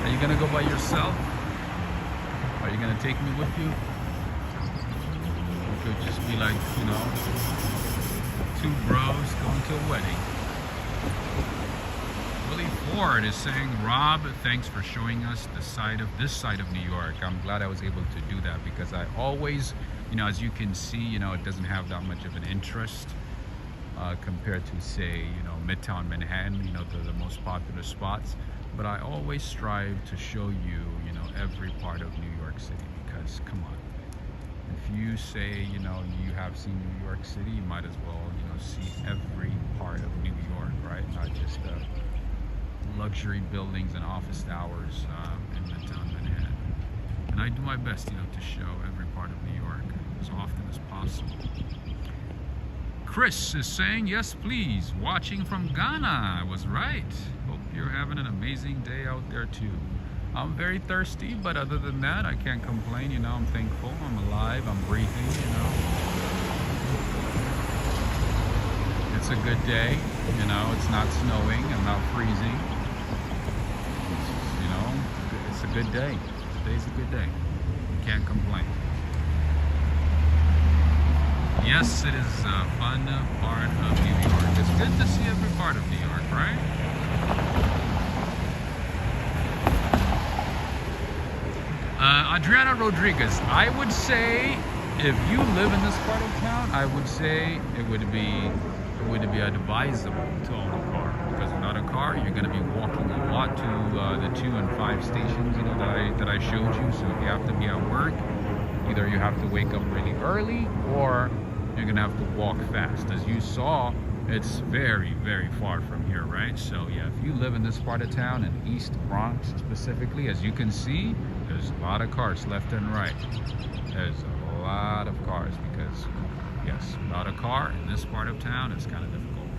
Are you gonna go by yourself? Are you gonna take me with you? It could just be like, you know, two bros going to a wedding. Willie Ford is saying, Rob, thanks for showing us this side of New York. I'm glad I was able to do that because I always, you know, as you can see, you know, it doesn't have that much of an interest compared to, say, you know, Midtown Manhattan, you know, the most popular spots. But I always strive to show you, you know, every part of New York City because, come on, if you say, you know, you have seen New York City, you might as well, you know, see every part of New York, right? Not just luxury buildings and office towers in Midtown Manhattan. And I do my best, you know, to show every part of New York as often as possible. Chris is saying, yes, please. Watching from Ghana. I was right. Hope you're having an amazing day out there, too. I'm very thirsty, but other than that, I can't complain. You know, I'm thankful. I'm alive. I'm breathing, you know. It's a good day. You know, it's not snowing. I'm not freezing. You know, it's a good day. Today's a good day. Can't complain. Yes, it is a fun part of New York. It's good to see every part of New York, right? Adriana Rodriguez, I would say if you live in this part of town, I would say it would be advisable to own a car, because without a car, you're going to be walking a lot to the 2 and 5 stations, you know, that I showed you. So if you have to be at work, either you have to wake up really early or you're gonna have to walk fast. As you saw, it's very, very far from here, right? So yeah, if you live in this part of town, in East Bronx specifically, as you can see, there's a lot of cars left and right. There's a lot of cars because, yes, without a car in this part of town, it's kind of difficult.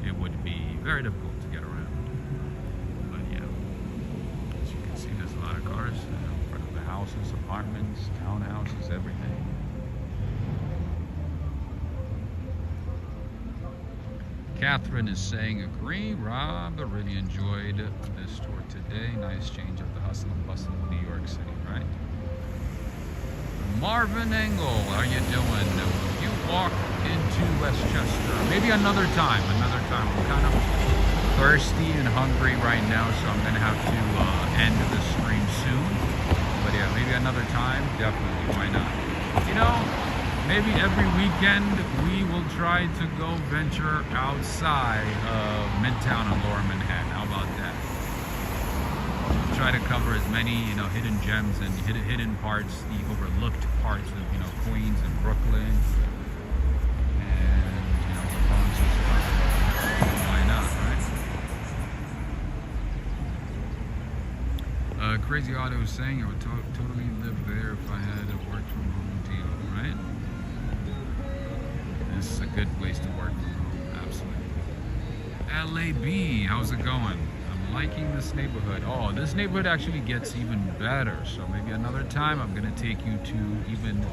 It would be very difficult to get around. But yeah, as you can see, there's a lot of cars in front of the houses, apartments, townhouses, everything. Catherine is saying, agree, Rob, I really enjoyed this tour today. Nice change of the hustle and bustle of New York City, right? Marvin Engel, how you doing? You walk into Westchester. Maybe another time. I'm kind of thirsty and hungry right now, so I'm going to have to end the stream soon. But yeah, maybe another time, definitely, why not? You know, maybe every weekend we will try to go venture outside of Midtown and Lower Manhattan. How about that? Try to cover as many, you know, hidden gems and hidden parts, the overlooked parts of, you know, Queens and Brooklyn, and, you know, the Bronx and stuff. Why not, right? Crazy Auto is saying I would totally live there if I had a work from home deal, right? This is a good place to work from home, absolutely. LAB, how's it going? I'm liking this neighborhood. Oh, this neighborhood actually gets even better. So maybe another time I'm gonna take you to even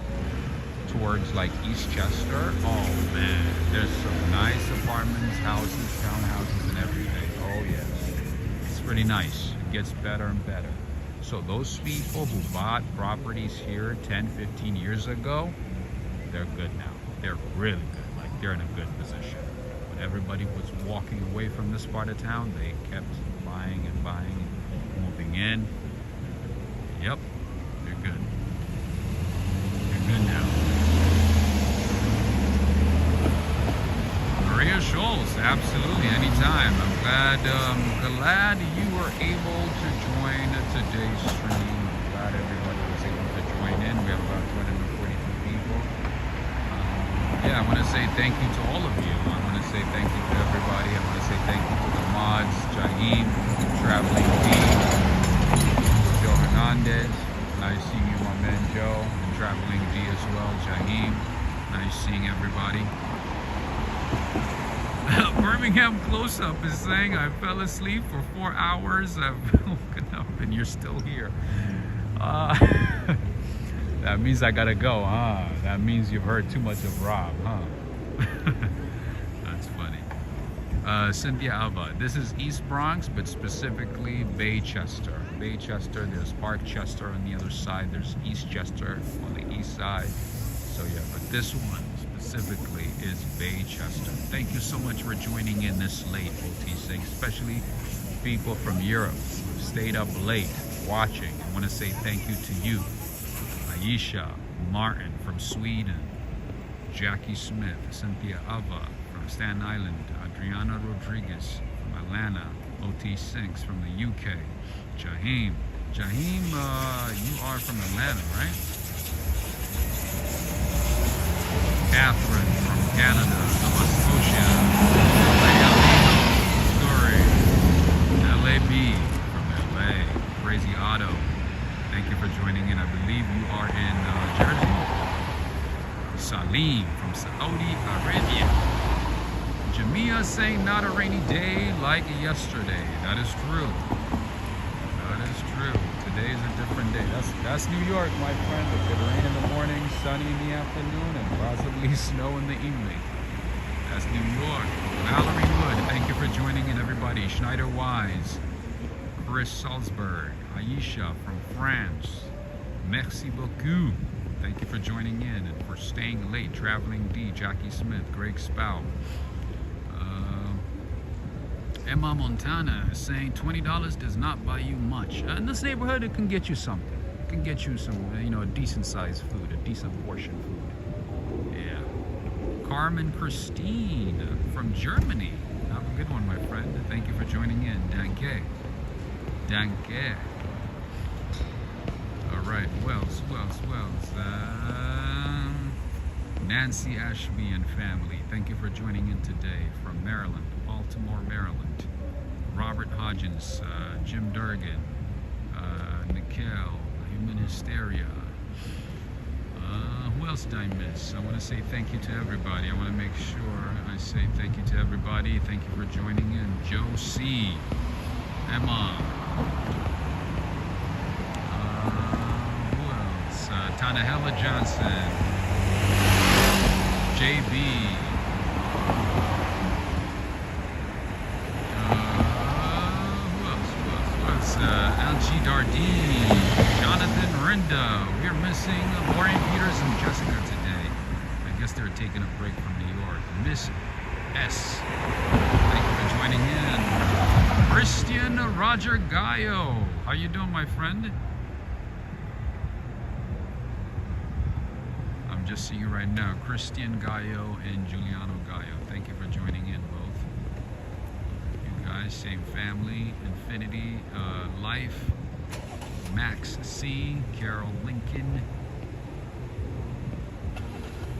towards like Eastchester. Oh man, there's some nice apartments, houses, townhouses, and everything. Oh yes, it's pretty nice. It gets better and better. So those people who bought properties here 10, 15 years ago, they're good now. They're really good. Like, they're in a good position. When everybody was walking away from this part of town, they kept buying and moving in. Yep, they're good. They're good now. Maria Schultz, absolutely, anytime. I'm glad you were able to join today's stream. I'm glad everybody was able to join in. We have about 242 people. Yeah, I want to say thank you to all of you. I want to say thank you to everybody. I want to say thank you to the mods, Jaheem, Traveling D, Joe Hernandez. Nice seeing you, my man Joe, and Traveling D as well, Jaheem. Nice seeing everybody. Birmingham Close-Up is saying, I fell asleep for 4 hours. I've woken up and you're still here. That means I gotta go, huh? That means you've heard too much of Rob, huh? That's funny. Cynthia Alva, this is East Bronx, but specifically Baychester. Baychester, there's Parkchester on the other side. There's Eastchester on the east side. So yeah, but this one specifically is Baychester. Thank you so much for joining in this late, OT6, especially people from Europe who stayed up late watching. I want to say thank you to you. Aisha Martin from Sweden, Jackie Smith, Cynthia Ava from Staten Island, Adriana Rodriguez from Atlanta, OT6 from the UK, Jaheem, you are from Atlanta, right? Catherine from Canada, Nova Scotia, Missouri, LAB from LA, Crazy Otto. Thank you for joining in. I believe you are in Jersey. Salim from Saudi Arabia. Jamia saying not a rainy day like yesterday. That is true. That is true. Today is a different day. That's New York, my friend. It could rain in the morning, sunny in the afternoon, and possibly snow in the evening. That's New York. Valerie Wood, thank you for joining in, everybody. Schneider Wise, Chris Salzberg, Aisha from France. Merci beaucoup. Thank you for joining in and for staying late. Traveling D, Jackie Smith, Greg Spout. Emma Montana is saying $20 does not buy you much. In this neighborhood, it can get you something. It can get you some, a decent sized food, a decent portion food. Yeah. Carmen Christine from Germany. Have a good one, my friend. Thank you for joining in. Danke. Danke. All right. Who else? Nancy Ashby and family. Thank you for joining in today from Maryland, Baltimore, Maryland. Robert Hodgins, Jim Durgan, Nikhil, Human Hysteria. Who else did I miss? I want to say thank you to everybody. I want to make sure I say thank you to everybody. Thank you for joining in. Joe C. Emma. Who else? Tanahela Johnson. JB. Who else? LG Dardine. Jonathan Rinda. We're missing Lauren Peters and Jessica today. I guess they're taking a break from New York. Miss S. Thank you for joining in. Christian Roger Gallo. How you doing, my friend? I'm just seeing you right now. Christian Gallo and Giuliano Gallo. Thank you for joining in, both. You guys, same family. Infinity, Life, Max C, Carol Lincoln,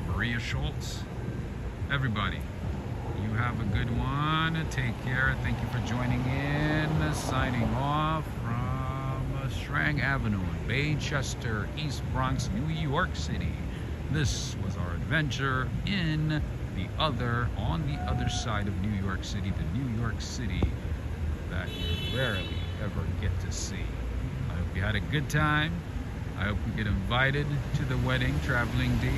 Maria Schultz. Everybody, you have a good one. Take care. Thank you for joining in. Signing off from Strang Avenue in Baychester, East Bronx, New York City. This was our adventure on the other side of New York City, the New York City that you rarely ever get to see. I hope you had a good time. I hope we get invited to the wedding. Traveling D.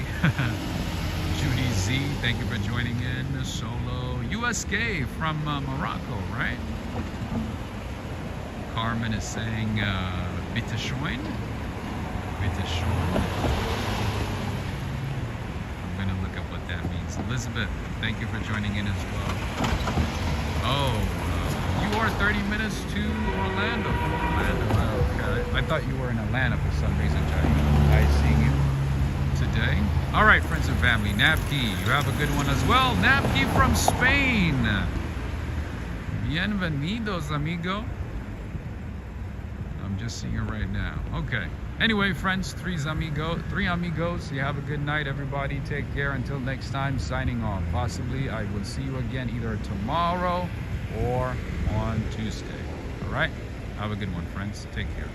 Judy Z, thank you for joining in. Solo USK from Morocco, right? Carmen is saying bitte schön. Bitte schön. I'm gonna look up what that means. Elizabeth, thank you for joining in as well. You are 30 minutes to Orlando. Okay. I thought you were in Atlanta for some reason, Jay. Nice seeing you today. All right, friends and family. Napki, you have a good one as well. Napki from Spain. Bienvenidos, amigo. I'm just seeing it right now. Okay. Anyway, friends, three amigos. You have a good night, everybody. Take care. Until next time, signing off. Possibly I will see you again either tomorrow or on Tuesday. All right? Have a good one, friends. Take care.